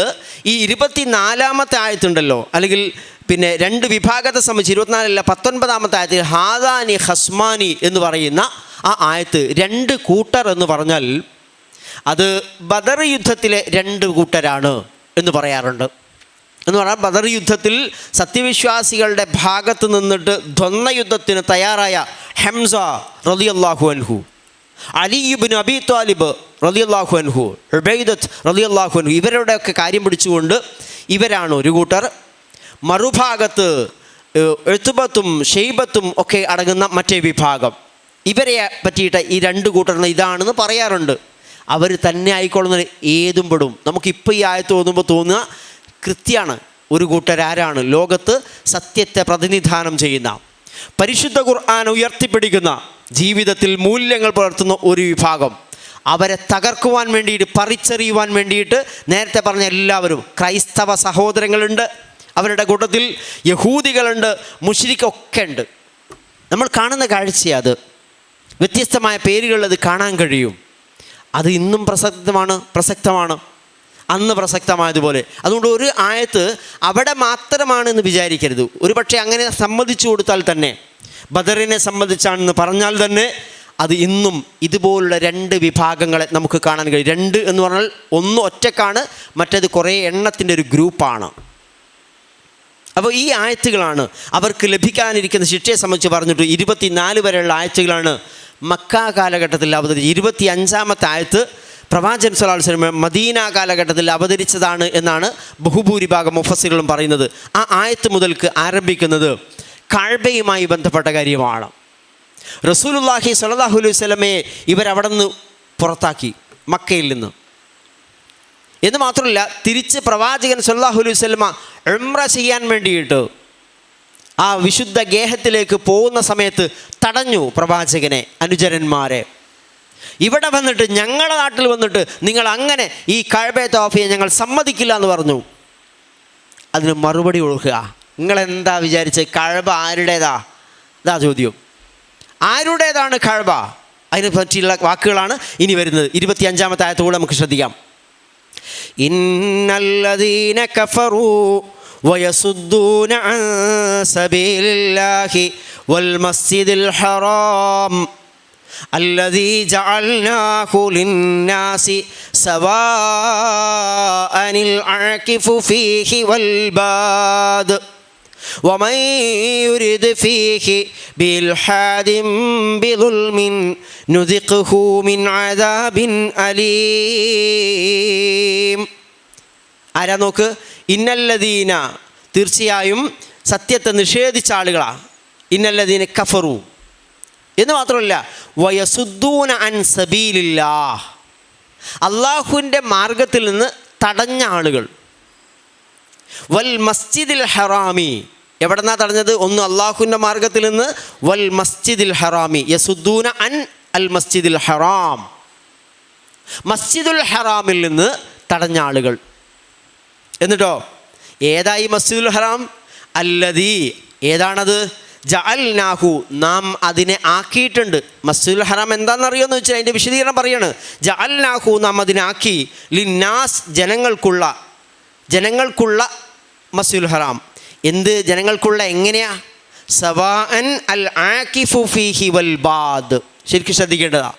ഈ 24-ാമത്തെ ആയത്തുണ്ടല്ലോ, അല്ലെങ്കിൽ പിന്നെ 2 വിഭാഗത്തെ സംബന്ധിച്ച് 24 19-ാമത്തെ ആയത്തിൽ ഹാദാനി ഹസ്മാനി എന്ന് പറയുന്ന ആ ആയത്ത് 2 കൂട്ടർ എന്ന് പറഞ്ഞാൽ അത് ബദർ യുദ്ധത്തിലെ 2 കൂട്ടരാണ് എന്ന് പറയാറുണ്ട്. എന്ന് പറഞ്ഞാൽ ബദർ യുദ്ധത്തിൽ സത്യവിശ്വാസികളുടെ ഭാഗത്ത് നിന്നിട്ട് ദ്വന്ദ്വ യുദ്ധത്തിന് തയ്യാറായ ഹംസ റളിയല്ലാഹു അൻഹു, അലി ഇബ്നു അബി ത്വാലിബ് റളിയല്ലാഹു അൻഹു, ഉബൈദത്ത് റളിയല്ലാഹു അൻഹു, ഇവരുടെയൊക്കെ കാര്യം പിടിച്ചുകൊണ്ട് ഇവരാണ് ഒരു കൂട്ടർ. മറുഭാഗത്ത് ഉത്ബത്തും ഷെയ്ബത്തും ഒക്കെ അടങ്ങുന്ന മറ്റേ വിഭാഗം. ഇവരെ പറ്റിയിട്ട് ഈ 2 കൂട്ടർ ഇതാണെന്ന് പറയാറുണ്ട്. അവർ തന്നെ ആയിക്കൊള്ളുന്ന ഏതും പെടും. നമുക്കിപ്പോൾ ഈ ആയത്ത് തോന്നുമ്പോൾ തോന്നുക കൃത്യമാണ്. ഒരു കൂട്ടരാരാണ്? ലോകത്ത് സത്യത്തെ പ്രതിനിധാനം ചെയ്യുന്ന, പരിശുദ്ധ ഖുർആൻ ഉയർത്തിപ്പിടിക്കുന്ന, ജീവിതത്തിൽ മൂല്യങ്ങൾ പുലർത്തുന്ന ഒരു വിഭാഗം. അവരെ തകർക്കുവാൻ വേണ്ടിയിട്ട്, പറിച്ചെറിയുവാൻ വേണ്ടിയിട്ട് നേരത്തെ പറഞ്ഞ എല്ലാവരും, ക്രൈസ്തവ സഹോദരങ്ങളുണ്ട്, അവരുടെ കൂട്ടത്തിൽ യഹൂദികളുണ്ട്, മുശ്രിക്കൊക്കെ ഉണ്ട്. നമ്മൾ കാണുന്ന കാഴ്ചയാണ് അത്. വ്യത്യസ്തമായ പേരുകളത് കാണാൻ കഴിയും. അത് ഇന്നും പ്രസക്തമാണ്, അന്ന് പ്രസക്തമായതുപോലെ. അതുകൊണ്ട് ഒരു ആയത്ത് അവിടെ മാത്രമാണെന്ന് വിചാരിക്കരുത്. ഒരു പക്ഷേ അങ്ങനെ സമ്മതിച്ചു കൊടുത്താൽ തന്നെ, ബദറിനെ സംബന്ധിച്ചാണെന്ന് പറഞ്ഞാൽ തന്നെ, അത് ഇന്നും ഇതുപോലുള്ള രണ്ട് വിഭാഗങ്ങളെ നമുക്ക് കാണാൻ കഴിയും. രണ്ട് എന്ന് പറഞ്ഞാൽ ഒന്ന് ഒറ്റക്കാണ്, മറ്റേത് കുറേ എണ്ണത്തിൻ്റെ ഒരു ഗ്രൂപ്പാണ്. അപ്പോൾ ഈ ആയത്തുകളാണ് അവർക്ക് ലഭിക്കാനിരിക്കുന്ന ശിക്ഷയെ സംബന്ധിച്ച് പറഞ്ഞിട്ട് 24 വരെയുള്ള ആയത്തുകളാണ് മക്ക കാലഘട്ടത്തിൽ അവതരിച്ചത്. 25-ാമത്തെ ആയത്ത് പ്രവാചകൻ സ്വല്ലല്ലാഹു അലൈഹി വസല്ലം മദീന കാലഘട്ടത്തിൽ അവതരിച്ചതാണ് എന്നാണ് ബഹുഭൂരിഭാഗം മുഫസ്സിറുകളും പറയുന്നത്. ആ ആയത്ത് മുതൽക്ക് ആരംഭിക്കുന്നത് കഅബയുമായി ബന്ധപ്പെട്ട കാര്യമാണ്. റസൂലുള്ളാഹി സ്വല്ലല്ലാഹു അലൈഹി വസല്ലമയെ ഇവരവിടെ നിന്ന് പുറത്താക്കി, മക്കയിൽ നിന്ന്. എന്ന് മാത്രമല്ല, തിരിച്ച് പ്രവാചകൻ സ്വല്ലല്ലാഹു അലൈഹി വസല്ലമ ഉംറ ചെയ്യാൻ വേണ്ടിയിട്ട് ആ വിശുദ്ധ ഗേഹത്തിലേക്ക് പോകുന്ന സമയത്ത് തടഞ്ഞു പ്രവാചകനെ, അനുചരന്മാരെ. ഇവിടെ വന്നിട്ട്, ഞങ്ങളുടെ നാട്ടിൽ വന്നിട്ട് നിങ്ങൾ അങ്ങനെ ഈ കഅബയെ തവാഫ് ചെയ്യാൻ ഞങ്ങൾ സമ്മതിക്കില്ല എന്ന് പറഞ്ഞു. അതിന് മറുപടി കൊടുക്കുക, നിങ്ങളെന്താ വിചാരിച്ച് കഅബ ആരുടേതാ? ഇതാ ചോദ്യം. ആരുടേതാണ് കഅബ? അതിനെ പറ്റിയുള്ള വാക്കുകളാണ് ഇനി വരുന്നത്. 25-ാമത്തെ ആയത്തോടെ നമുക്ക് ശ്രദ്ധിക്കാം. ഇന്നല്ലദീന കഫറൂ വയസുദ്ദൂന അൻ സബീലില്ലാഹി വൽ മസ്ജിദിൽ ഹറാം അല്ലദീ ജഅൽനാഹു ലിന്നാസി സവാഅനിൽ ആകിഫു ഫീഹി വൽ ബാദ് വമൻ യുരിദ് ഫീഹി ബിൽഹാദിൻ ബിളുൽമിൻ നുദിഖ്ഹു മിൻ അദാബിൻ അലീം. ആരാ നോക്ക്? ഇന്നല്ലദീന, തീർച്ചയായും സത്യത്തെ നിഷേധിച്ച ആളുകളാണ്. ഇന്നല്ലദീന കഫറു എന്ന് മാത്രമല്ല, വയസുദ്ദൂന അൻ സബീലില്ലാഹ്, അള്ളാഹുവിൻ്റെ മാർഗത്തിൽ നിന്ന് തടഞ്ഞ ആളുകൾ. വൽ മസ്ജിദിൽ ഹറാമി, എവിടെ നിന്നാണ് തടഞ്ഞത്? ഒന്ന് അള്ളാഹുവിൻ്റെ മാർഗത്തിൽ നിന്ന്, വൽ മസ്ജിദിൽ ഹറാമി യസുദ്ദൂന അൻ അൽ മസ്ജിദിൽ ഹറാം, മസ്ജിദുൽ ഹറാമിൽ നിന്ന് തടഞ്ഞ ആളുകൾ. എന്നിട്ടോ ഏതായി മസ്ജിദുൽ ഹറാം? അല്ലദീ, ഏതാണത്? ജഅൽനാഹു, നാം അതിനെ ആക്കിയിട്ടുണ്ട്. മസ്ജിദുൽ ഹറാം എന്താണെന്നറിയുമെന്ന് വെച്ചാൽ അതിൻ്റെ വിശദീകരണം പറയാണ്. ജഅൽനാഹു, നാം അതിനെ ആക്കി, ലിന്നാസ്, ജനങ്ങൾക്കുള്ള മസ്ജിദുൽ ഹറാം. എന്ത് ജനങ്ങൾക്കുള്ള? എങ്ങനെയാ? സവാഅൻ അൽ ആകിഫു ഫീഹി വൽ ബാദ്. ശരിക്കും ശ്രദ്ധിക്കേണ്ടതാ.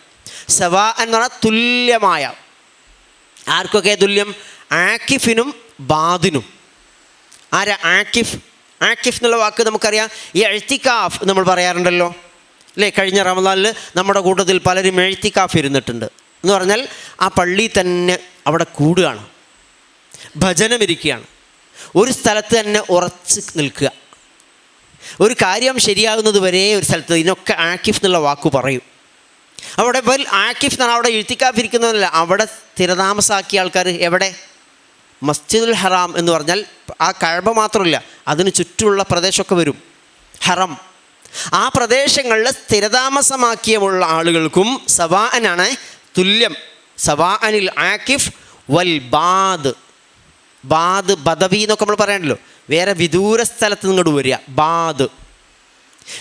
സവാ എന്ന് പറഞ്ഞാൽ തുല്യമായ. ആർക്കൊക്കെ തുല്യം? ആകിഫിനും ബാദിനും. ആരാ ആകിഫ്? ആകിഫ് എന്നുള്ള വാക്ക് നമുക്കറിയാം. ഈ എഴ്തികാഫ് നമ്മൾ പറയാറുണ്ടല്ലോ അല്ലേ? കഴിഞ്ഞ റമദാനിൽ നമ്മുടെ കൂട്ടത്തിൽ പലരും എഴ്തികാഫ് ഇരുന്നിട്ടുണ്ട്. എന്ന് പറഞ്ഞാൽ ആ പള്ളി തന്നെ അവിടെ കൂടുകയാണ്, ഭജനമിരിക്കുകയാണ്, ഒരു സ്ഥലത്ത് തന്നെ ഉറച്ച് നിൽക്കുക, ഒരു കാര്യം ശരിയാകുന്നത് വരെ ഒരു സ്ഥലത്ത്. ഇതിനൊക്കെ ആകിഫ് എന്നുള്ള വാക്ക് പറയും. അവിടെ ആകിഫ് എന്നാണ് അവിടെ എഴ്തികാഫ് ഇരിക്കുന്നതല്ല, അവിടെ സ്ഥിരതാമസാക്കിയ ആൾക്കാർ. എവിടെ? മസ്ജിദുൽ ഹറാം എന്ന് പറഞ്ഞാൽ ആ കഅബ മാത്രമല്ല, അതിന് ചുറ്റുമുള്ള പ്രദേശമൊക്കെ വരും, ഹറം. ആ പ്രദേശങ്ങളിൽ സ്ഥിരതാമസമാക്കിയുള്ള ആളുകൾക്കും സവാഅനാണ് തുല്യം. സവാഅനിൽ ആകിഫ് വൽ ബാദ്. ബാദ്, ബദവി എന്നൊക്കെ നമ്മൾ പറയാനല്ലോ. വേറെ വിദൂര സ്ഥലത്ത് നിങ്ങോട്ട് വരിക, ബാദ്.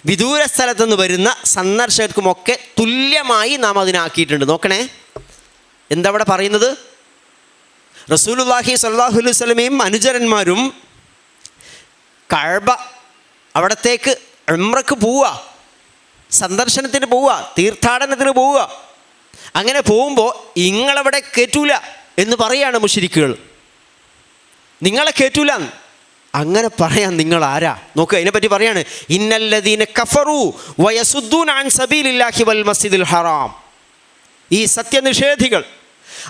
വിദൂര സ്ഥലത്ത് നിന്ന് വരുന്ന സന്ദർശകർക്കുമൊക്കെ തുല്യമായി നാം അതിനാക്കിയിട്ടുണ്ട്. നോക്കണേ, എന്താ അവിടെ പറയുന്നത്? റസൂലുള്ളാഹി സ്വല്ലല്ലാഹു അലൈഹി വസല്ലമയും അനുചരന്മാരും കഅബ അവിടത്തേക്ക് ഉംറക്ക് പോവുക, സന്ദർശനത്തിന് പോവുക, തീർത്ഥാടനത്തിന് പോവുക. അങ്ങനെ പോകുമ്പോൾ നിങ്ങളവിടെ കയറ്റൂല എന്ന് പറയാണ് മുശ്രിക്കുകൾ. നിങ്ങളെ കയറ്റൂല അങ്ങനെ പറയാൻ നിങ്ങൾ ആരാ? നോക്കുക, അതിനെപ്പറ്റി പറയാണ്. ഇന്നല്ലദീന കഫറു വയസുദ്ദൂന അൻ സബീലില്ലാഹി വൽ മസ്ജിദിൽ ഹറാം. ഈ സത്യനിഷേധികൾ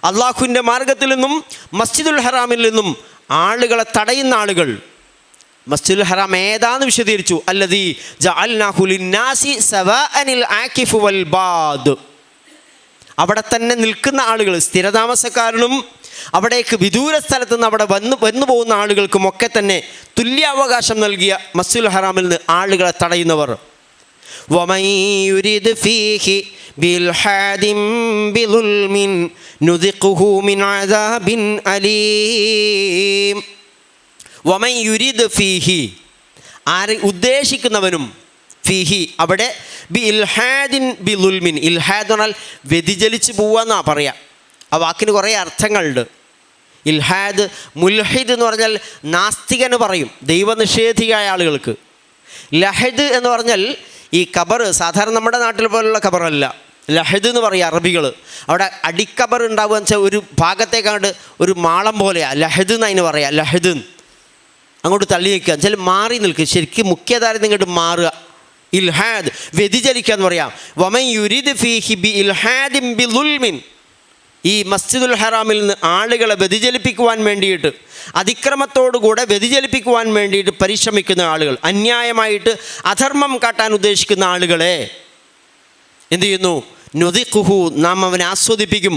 അള്ളാഹുവിൻ്റെ മാർഗത്തിൽ നിന്നും മസ്ജിദുൽ ഹറാമിൽ നിന്നും ആളുകളെ തടയുന്ന ആളുകൾ. മസ്ജിദുൽ ഹറാം ഏതാന്ന് വിശദീകരിച്ചു. അല്ലദീ ജഅൽനാഹു ലിന്നാസി സവാഅനിൽ ആകിഫു വൽ ബാദ്. അവിടെ തന്നെ നിൽക്കുന്ന ആളുകൾ, സ്ഥിരതാമസക്കാരനും അവിടേക്ക് വിദൂര സ്ഥലത്ത് നിന്ന് അവിടെ വന്നു പോകുന്ന ആളുകൾക്കും ഒക്കെ തന്നെ തുല്യാവകാശം നൽകിയ മസ്ജിദുൽ ഹറാമിൽ നിന്ന് ആളുകളെ തടയുന്നവർ. വമൻ യുരിദ് ഫീഹി ബിൽഹാദിൻ ബിളുൽമിൻ നുദിഖുഹു മിൻ അദാബിൻ അലീം. വമൻ യുരിദ് ഫീഹി, ആരെ ഉദ്ദേശിക്കുന്നവനും, ഫീഹി അവിടെ ബി ഇൽഹാദിൻ ബി ലുൽമിൻ, ഇൽഹാദ് എന്ന് പറഞ്ഞാൽ വ്യതിചലിച്ച് പോവാന്നാണ് പറയാം. ആ വാക്കിന് കുറേ അർത്ഥങ്ങളുണ്ട്. ഇൽഹാദ്, മുൽഹിദ് എന്ന് പറഞ്ഞാൽ നാസ്തികന് പറയും, ദൈവനിഷേധിയായ ആളുകൾക്ക്. ലഹദ് എന്ന് പറഞ്ഞാൽ ഈ ഖബർ, സാധാരണ നമ്മുടെ നാട്ടിൽ പോലുള്ള ഖബറല്ല, ലഹദ് എന്ന് പറയും അറബികൾ. അവിടെ അടിക്കബർ ഉണ്ടാവുക എന്ന് വെച്ചാൽ ഒരു ഭാഗത്തേക്കാണ്ട് ഒരു മാളം പോലെയാണ്, ലഹദ് എന്ന് അതിന് പറയാം. ലഹദ് അങ്ങോട്ട് തള്ളി നിൽക്കുക, ചില മാറി നിൽക്കുക, ശരിക്കും മുഖ്യധാരയിൽ ഇങ്ങോട്ട് മാറുക. ഇൽഹാദ് വ്യതിചലിക്കുക എന്ന് പറയാം. വമൻ യുരിദ് ഫീഹി ബി ഇൽഹാദിൻ ബി ളുൽമിൻ, ഈ മസ്ജിദുൽ ഹറാമിൽ നിന്ന് ആളുകളെ വ്യതിചലിപ്പിക്കുവാൻ വേണ്ടിയിട്ട്, അതിക്രമത്തോടുകൂടെ വ്യതിചലിപ്പിക്കുവാൻ വേണ്ടിയിട്ട് പരിശ്രമിക്കുന്ന ആളുകൾ, അന്യായമായിട്ട് അധർമ്മം കാട്ടാൻ ഉദ്ദേശിക്കുന്ന ആളുകളെ എന്തു ചെയ്യുന്നു? നുദിഖുഹു, നാം അവനെ ആസ്വദിപ്പിക്കും,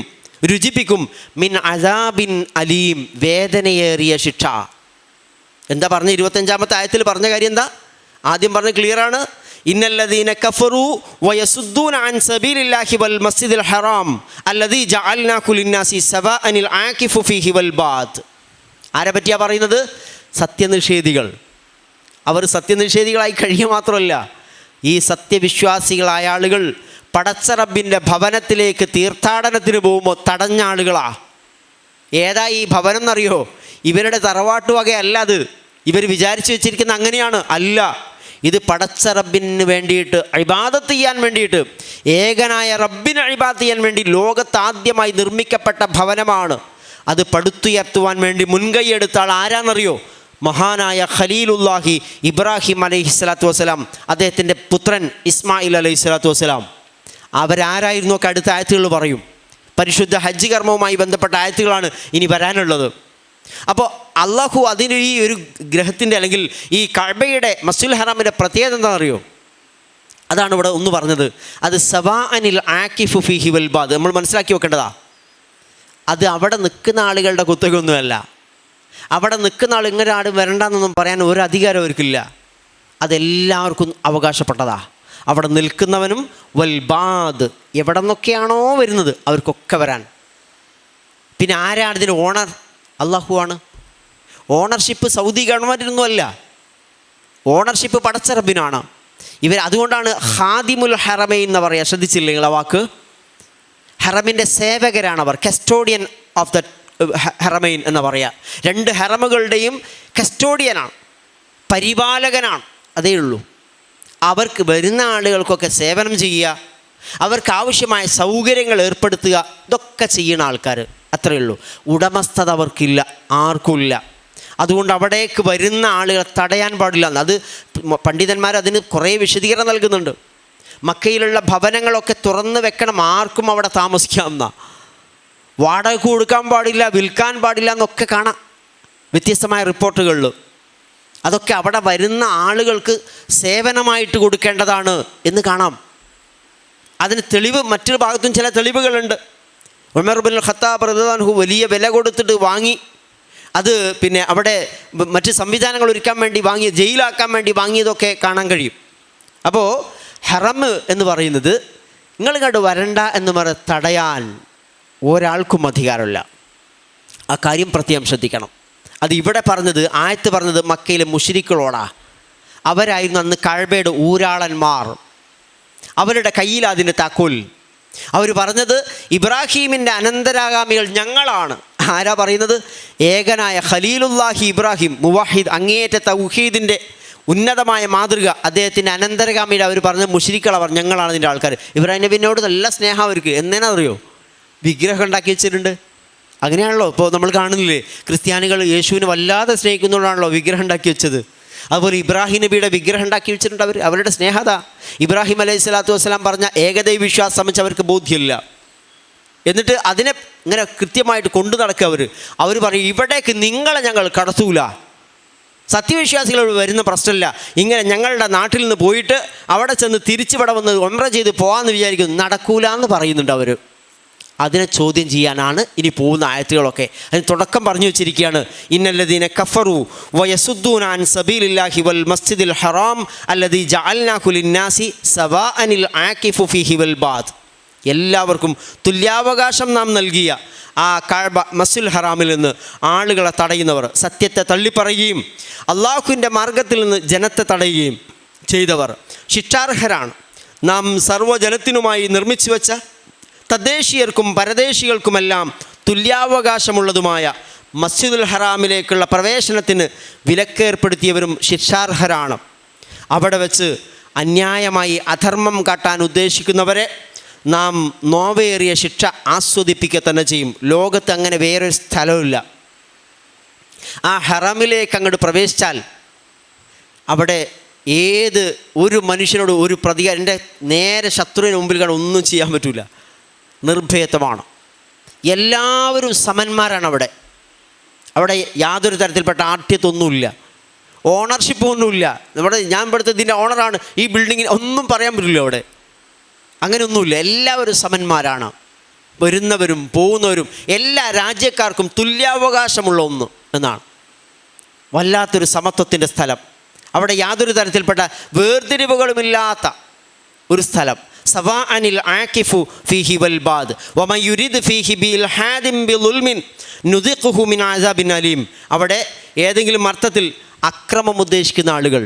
രുചിപ്പിക്കും, മിൻ അദാബിൻ അലീം, വേദനയേറിയ ശിക്ഷ. എന്താ പറഞ്ഞ 25-ാമത്തെ ആയത്തിൽ പറഞ്ഞ കാര്യം എന്താ? ആദ്യം പറഞ്ഞ ക്ലിയറാണ്. ഇന്നല്ലദീന കഫറു വയസുദ്ദൂന അൻ സബീലില്ലാഹി വൽ മസ്ജിദിൽ ഹറാം അല്ലദീ ജഅൽനാഹു ലിന്നാസി സവാഅനിൽ ആകിഫു ഫീഹി വൽ ബാദ്. ആരെ പറ്റിയാണ് പറയുന്നത്? സത്യനിഷേധികൾ. അവർ സത്യനിഷേധികളായി കഴിയുക മാത്രമല്ല, ഈ സത്യവിശ്വാസികളായ ആളുകൾ പടച്ച റബ്ബിൻ്റെ ഭവനത്തിലേക്ക് തീർത്ഥാടനത്തിന് പോകുമ്പോൾ തടഞ്ഞ ആളുകളാ. ഏതാ ഈ ഭവനം എന്നറിയോ? ഇവരുടെ തറവാട്ട് വകയല്ല അത്. ഇവർ വിചാരിച്ചു വെച്ചിരിക്കുന്ന അങ്ങനെയാണ്, അല്ല. ഇത് പടച്ച റബ്ബിന് വേണ്ടിയിട്ട് ഇബാദത്ത് ചെയ്യാൻ വേണ്ടിയിട്ട്, ഏകനായ റബ്ബിനെ ഇബാദത്ത് ചെയ്യാൻ വേണ്ടി ലോകത്താദ്യമായി നിർമ്മിക്കപ്പെട്ട ഭവനമാണ്. അത് പടുത്തുയർത്തുവാൻ വേണ്ടി മുൻകൈ എടുത്ത ആൾ ആരാന്നറിയോ? മഹാനായ ഖലീലുല്ലാഹി ഇബ്രാഹിം അലൈഹിസ്സലാത്തു വസ്സലാം, അദ്ദേഹത്തിൻ്റെ പുത്രൻ ഇസ്മായിൽ അലൈഹിസ്സലാത്തു വസ്സലാം. അവരാരായിരുന്നു ഒക്കെ അടുത്ത ആയത്തുകൾ പറയും. പരിശുദ്ധ ഹജ്ജ് കർമ്മവുമായി ബന്ധപ്പെട്ട ആയത്തുകളാണ് ഇനി വരാനുള്ളത്. അപ്പോൾ അള്ളാഹു അതിന് ഈ ഒരു ഗ്രഹത്തിൻ്റെ അല്ലെങ്കിൽ ഈ കഅബയുടെ മസ്ജിദുൽ ഹറാമിൻ്റെ പ്രത്യേകത എന്താണെന്നറിയോ? അതാണ് ഇവിടെ ഒന്ന് പറഞ്ഞത്. അത് സവാഅനിൽ ആകിഫു ഫീഹി വൽ ബാദ്. നമ്മൾ മനസ്സിലാക്കി വെക്കേണ്ടതാ. അത് അവിടെ നിൽക്കുന്ന ആളുകളുടെ കുത്തകയൊന്നുമല്ല. അവിടെ നിൽക്കുന്ന ആൾ ഇങ്ങനെ ആട് വരണ്ടെന്നൊന്നും പറയാൻ ഒരു അധികാരം അവർക്കില്ല. അതെല്ലാവർക്കും അവകാശപ്പെട്ടതാ. അവിടെ നിൽക്കുന്നവനും വൽ ബാദ്, എവിടെ നിന്നൊക്കെയാണോ വരുന്നത് അവർക്കൊക്കെ വരാൻ. പിന്നെ ആരാണ് ഇതിന് ഓണർ? അള്ളാഹു ആണ്. ഓണർഷിപ്പ് സൗദി ഗവൺമെൻറ്റിനൊന്നും അല്ല, ഓണർഷിപ്പ് പടച്ച റബ്ബിനാണ്. ഇവർ അതുകൊണ്ടാണ് ഖാദിമുൽ ഹറമൈൻ എന്ന് പറയുക. ശ്രദ്ധിച്ചില്ലേ നിങ്ങൾ ആ വാക്ക്? ഹറമിൻ്റെ സേവകരാണവർ, കസ്റ്റോഡിയൻ ഓഫ് ദ ഹറമൈൻ എന്ന് പറയുക. 2 ഹറമുകളുടെയും കസ്റ്റോഡിയനാണ്, പരിപാലകനാണ്. അതേ ഉള്ളൂ. അവർക്ക് വരുന്ന ആളുകൾക്കൊക്കെ സേവനം ചെയ്യുക, അവർക്ക് ആവശ്യമായ സൗകര്യങ്ങൾ ഏർപ്പെടുത്തുക, ഇതൊക്കെ ചെയ്യുന്ന ആൾക്കാർ, അത്രയേ ഉള്ളൂ. ഉടമസ്ഥത അവർക്കില്ല, ആർക്കുമില്ല. അതുകൊണ്ട് അവിടേക്ക് വരുന്ന ആളുകളെ തടയാൻ പാടില്ല. അത് പണ്ഡിതന്മാർ അതിന് കുറേ വിശദീകരണം നൽകുന്നുണ്ട്. മക്കയിലുള്ള ഭവനങ്ങളൊക്കെ തുറന്ന് വെക്കണം, ആർക്കും അവിടെ താമസിക്കാമെന്ന, വാടക കൊടുക്കാൻ പാടില്ല, വിൽക്കാൻ പാടില്ല എന്നൊക്കെ കാണാം വ്യത്യസ്തമായ റിപ്പോർട്ടുകളിൽ. അതൊക്കെ അവിടെ വരുന്ന ആളുകൾക്ക് സേവനമായിട്ട് കൊടുക്കേണ്ടതാണ് എന്ന് കാണാം. അതിന് തെളിവ് മറ്റൊരു ഭാഗത്തും ചില തെളിവുകളുണ്ട്. ഉമർ ഇബ്നുൽ ഖത്താബ് റളിയല്ലാഹു അൻഹു വലിയ വില കൊടുത്തിട്ട് വാങ്ങി, അത് പിന്നെ അവിടെ മറ്റ് സംവിധാനങ്ങൾ ഒരുക്കാൻ വേണ്ടി വാങ്ങി, ജയിലാക്കാൻ വേണ്ടി വാങ്ങിയതൊക്കെ കാണാൻ കഴിയും. അപ്പോൾ ഹറം എന്ന് പറയുന്നത് നിങ്ങൾ കണ്ട് വരണ്ട എന്ന് പറഞ്ഞ് തടയാൻ ഒരാൾക്കും അധികാരമില്ല. ആ കാര്യം പ്രത്യേകം ശ്രദ്ധിക്കണം. അത് ഇവിടെ പറഞ്ഞത്, ആയത്ത് പറഞ്ഞത് മക്കയിലെ മുശ്രിക്കുകളോടാ. അവരായിരുന്നു അന്ന് കഅബയുടെ ഊരാളന്മാർ. അവരുടെ കയ്യിൽ അതിൻ്റെ താക്കോൽ. അവർ പറഞ്ഞത് ഇബ്രാഹീമിൻ്റെ അനന്തരാഗാമികൾ ഞങ്ങളാണ്. ആരാ പറയുന്നത്? ഏകനായ ഖലീലുല്ലാഹി ഇബ്രാഹിം, മുവഹിദ്, അങ്ങേയറ്റ തൗഹീദിൻ്റെ ഉന്നതമായ മാതൃക, അദ്ദേഹത്തിൻ്റെ അനന്തരഗാമിയുടെ അവർ പറഞ്ഞ മുശ്രിക്കുകൾ, അവർ ഞങ്ങളാണ് ഇതിൻ്റെ ആൾക്കാർ. ഇബ്രാഹിം നബിനോട് നല്ല സ്നേഹം അവർക്ക്. എന്നറിയോ? വിഗ്രഹം ഉണ്ടാക്കി വെച്ചിട്ടുണ്ട്. അങ്ങനെയാണല്ലോ ഇപ്പോൾ നമ്മൾ കാണുന്നില്ലേ, ക്രിസ്ത്യാനികൾ യേശുവിനെ വല്ലാതെ സ്നേഹിക്കുന്നതുകൊണ്ടാണല്ലോ വിഗ്രഹം ഉണ്ടാക്കി വെച്ചത്. അതുപോലെ ഇബ്രാഹിം നബിയുടെ വിഗ്രഹം ഉണ്ടാക്കി വെച്ചിട്ടുണ്ട് അവരുടെ സ്നേഹത. ഇബ്രാഹിം അലൈഹി സ്വലാത്തു വസ്സലാം പറഞ്ഞ ഏകദൈവ വിശ്വാസം സംബന്ധിച്ച് അവർക്ക് ബോധ്യമില്ല. എന്നിട്ട് അതിനെ ഇങ്ങനെ കൃത്യമായിട്ട് കൊണ്ടു നടക്കുക. അവർ പറയും ഇവിടേക്ക് നിങ്ങളെ ഞങ്ങൾ കടത്തൂല, സത്യവിശ്വാസികൾ വരുന്ന പ്രശ്നമില്ല. ഇങ്ങനെ ഞങ്ങളുടെ നാട്ടിൽ നിന്ന് പോയിട്ട് അവിടെ ചെന്ന് തിരിച്ചിവിടെ വന്ന് ഉംറ ചെയ്ത് പോകാമെന്ന് വിചാരിക്കുന്നു, നടക്കൂല എന്ന് പറയുന്നുണ്ട് അവർ. അതിനെ ചോദ്യം ചെയ്യാനാണ് ഇനി പോകുന്ന ആയത്തുകളൊക്കെ. അതിന് തുടക്കം പറഞ്ഞു വെച്ചിരിക്കുകയാണ്, ഇന്നല്ലദീന കഫറു വയസുദ്ദൂന അൻ സബീലില്ലാഹി വൽ മസ്ജിദിൽ ഹറാം അല്ലദീ ജഅൽനാഹു ലിന്നാസി സവാഅനിൽ ആകിഫു ഫീഹി വൽ ബാദ്. എല്ലാവർക്കും തുല്യാവകാശം നാം നൽകിയ ആ കഅബ മസ്ജിദുൽ ഹറാമിൽ നിന്ന് ആളുകളെ തടയുന്നവർ, സത്യത്തെ തള്ളിപ്പറയുകയും അള്ളാഹുവിൻ്റെ മാർഗത്തിൽ നിന്ന് ജനത്തെ തടയുകയും ചെയ്തവർ ശിക്ഷാർഹരാണ്. നാം സർവ്വജനത്തിനുമായി നിർമ്മിച്ചു വെച്ച തദ്ദേശീയർക്കും പരദേശികൾക്കുമെല്ലാം തുല്യാവകാശമുള്ളതുമായ മസ്ജിദുൽ ഹറാമിലേക്കുള്ള പ്രവേശനത്തിന് വിലക്കേർപ്പെടുത്തിയവരും ശിക്ഷാർഹരാണ്. അവിടെ വെച്ച് അന്യായമായി അധർമ്മം കാട്ടാൻ ഉദ്ദേശിക്കുന്നവരെ നാം നോവേറിയ ശിക്ഷ ആസ്വദിപ്പിക്കുക തന്നെ ചെയ്യും. ലോകത്ത് അങ്ങനെ വേറൊരു സ്ഥലമില്ല. ആ ഹറമിലേക്ക് അങ്ങോട്ട് പ്രവേശിച്ചാൽ അവിടെ ഏത് ഒരു മനുഷ്യനോട് ഒരു പ്രതികാരം, എൻ്റെ നേരെ ശത്രുവിന് മുമ്പിൽ കാണാൻ ഒന്നും ചെയ്യാൻ പറ്റില്ല. നിർഭയത്വമാണ്. എല്ലാവരും സമന്മാരാണ് അവിടെ. അവിടെ യാതൊരു തരത്തിൽപ്പെട്ട ആഠ്യത്വമൊന്നുമില്ല, ഓണർഷിപ്പൊന്നുമില്ല. ഞാൻ ഇവിടുത്തെ ഇതിൻ്റെ ഓണറാണ്, ഈ ബിൽഡിങ്ങിന് ഒന്നും പറയാൻ പറ്റില്ല അവിടെ. അങ്ങനെയൊന്നുമില്ല. എല്ലാവരും സമന്മാരാണ്. വരുന്നവരും പോകുന്നവരും എല്ലാ രാജ്യക്കാർക്കും തുല്യാവകാശമുള്ള ഒന്ന് എന്നാണ്. വല്ലാത്തൊരു സമത്വത്തിൻ്റെ സ്ഥലം. അവിടെ യാതൊരു തരത്തിൽപ്പെട്ട വേർതിരിവുകളുമില്ലാത്ത ഒരു സ്ഥലം. സവാഅനിൽ ആകിഫു ഫീഹി വൽ ബാദ് വമൻ യുരിദ് ഫീഹി ബിൽഹാദിൻ ബിളുൽമിൻ നുദിഖുഹു മിൻ അസാബിൻ അലീം. അവിടെ ഏതെങ്കിലും അർത്ഥത്തിൽ അക്രമം ഉദ്ദേശിക്കുന്ന ആളുകൾ,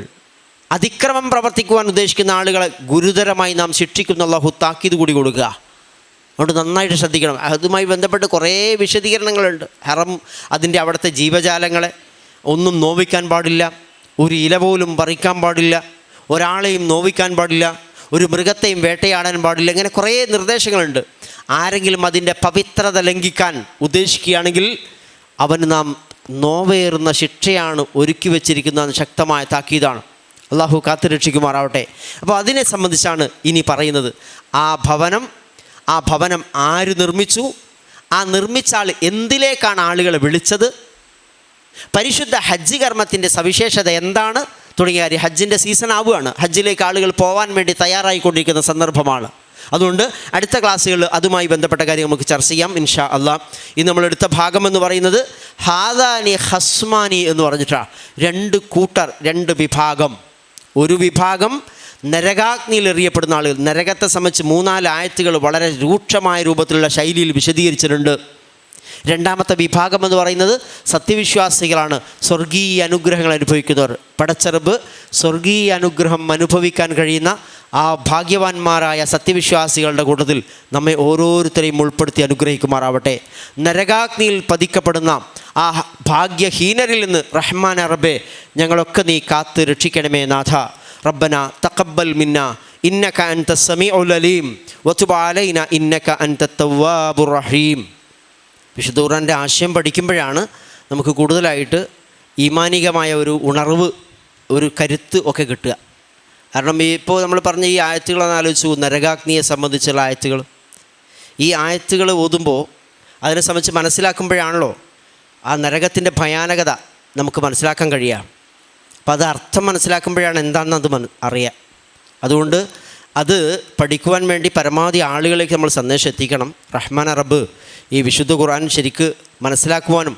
അതിക്രമം പ്രവർത്തിക്കുവാൻ ഉദ്ദേശിക്കുന്ന ആളുകളെ ഗുരുതരമായി നാം ശിക്ഷിക്കുന്ന അല്ലാഹു താക്കീത് കൂടി കൊടുക്കുക. അതുകൊണ്ട് നന്നായിട്ട് ശ്രദ്ധിക്കണം. അതുമായി ബന്ധപ്പെട്ട് കുറേ വിശദീകരണങ്ങളുണ്ട്. ഹറം, അതിൻ്റെ അവിടുത്തെ ജീവജാലങ്ങളെ ഒന്നും നോവിക്കാൻ പാടില്ല, ഒരു ഇല പോലും പറിക്കാൻ പാടില്ല, ഒരാളെയും നോവിക്കാൻ പാടില്ല, ഒരു മൃഗത്തെയും വേട്ടയാടാൻ പാടില്ല. ഇങ്ങനെ കുറേ നിർദ്ദേശങ്ങളുണ്ട്. ആരെങ്കിലും അതിൻ്റെ പവിത്രത ലംഘിക്കാൻ ഉദ്ദേശിക്കുകയാണെങ്കിൽ അവന് നാം നോവേറുന്ന ശിക്ഷയാണ് ഒരുക്കി വച്ചിരിക്കുന്ന ശക്തമായ താക്കീതാണ്. അള്ളാഹു കാത്തുരക്ഷിക്കുമാറാവട്ടെ. അപ്പോൾ അതിനെ സംബന്ധിച്ചാണ് ഇനി പറയുന്നത്. ആ ഭവനം ആര് നിർമ്മിച്ചു, ആ നിർമ്മിച്ച ആൾ എന്തിലേക്കാണ് ആളുകളെ വിളിച്ചത്, പരിശുദ്ധ ഹജ്ജ് കർമ്മത്തിൻ്റെ സവിശേഷത എന്താണ് തുടങ്ങിയ കാര്യം. ഹജ്ജിൻ്റെ സീസൺ ആവുകയാണ്. ഹജ്ജിലേക്ക് ആളുകൾ പോകാൻ വേണ്ടി തയ്യാറായിക്കൊണ്ടിരിക്കുന്ന സന്ദർഭമാണ്. അതുകൊണ്ട് അടുത്ത ക്ലാസ്സുകളിൽ അതുമായി ബന്ധപ്പെട്ട കാര്യം നമുക്ക് ചർച്ച ചെയ്യാം ഇൻഷാ അള്ളാഹ്. ഇന്ന് നമ്മളെടുത്ത ഭാഗം എന്ന് പറയുന്നത് ഹാദാനി ഹസ്മാനി എന്ന് പറഞ്ഞിട്ടാണ്. രണ്ട് കൂട്ടർ, രണ്ട് വിഭാഗം. ഒരു വിഭാഗം നരകാഗ്നിയിൽ എറിയപ്പെടുന്ന ആളുകൾ. നരകത്തെ സംബന്ധിച്ച് 3-4 ആയത്തുകൾ വളരെ രൂക്ഷമായ രൂപത്തിലുള്ള ശൈലിയിൽ വിശദീകരിച്ചിട്ടുണ്ട്. രണ്ടാമത്തെ വിഭാഗം എന്ന് പറയുന്നത് സത്യവിശ്വാസികളാണ്, സ്വർഗീയ അനുഗ്രഹങ്ങൾ അനുഭവിക്കുന്നവർ. പടച്ചറബ് സ്വർഗീയ അനുഗ്രഹം അനുഭവിക്കാൻ കഴിയുന്ന ആ ഭാഗ്യവാന്മാരായ സത്യവിശ്വാസികളുടെ കൂട്ടത്തിൽ നമ്മെ ഓരോരുത്തരെയും ഉൾപ്പെടുത്തി അനുഗ്രഹിക്കുമാറാവട്ടെ. നരകാഗ്നിയിൽ പതിക്കപ്പെടുന്ന ആ ഭാഗ്യഹീനരിൽ നിന്ന് റഹ്മാൻ റബ്ബേ ഞങ്ങളൊക്കെ നീ കാത്ത് രക്ഷിക്കണമേ നാഥ. റബ്ബന തഖബ്ബൽ മിന്ന ഇന്നക അൻത സമീഉൽ അലീം വതുബ് അലൈന ഇന്നക അൻത തവ്വാബുർ റഹീം. വിശുദ്ധ ഖുർആൻ്റെ ആശയം പഠിക്കുമ്പോഴാണ് നമുക്ക് കൂടുതലായിട്ട് ഈമാനികമായ ഒരു ഉണർവ്, ഒരു കരുത്ത് ഒക്കെ കിട്ടുക. കാരണം ഇപ്പോൾ നമ്മൾ പറഞ്ഞ ഈ ആയത്തുകളെന്ന് ആലോചിച്ചു, നരകാഗ്നിയെ സംബന്ധിച്ചുള്ള ആയത്തുകൾ. ഈ ആയത്തുകൾ ഓതുമ്പോൾ അതിനെ സംബന്ധിച്ച് മനസ്സിലാക്കുമ്പോഴാണല്ലോ ആ നരകത്തിൻ്റെ ഭയാനകത നമുക്ക് മനസ്സിലാക്കാൻ കഴിയുക. അപ്പോൾ അത് അർത്ഥം മനസ്സിലാക്കുമ്പോഴാണ് എന്താണെന്ന് അറിയാം. അതുകൊണ്ട് അത് പഠിക്കുവാൻ വേണ്ടി പരമാവധി ആളുകളിലേക്ക് നമ്മൾ സന്ദേശം എത്തിക്കണം. റഹ്മാൻ റബ്ബ് ഈ വിശുദ്ധ ഖുർആൻ ശരിക്ക് മനസ്സിലാക്കുവാനും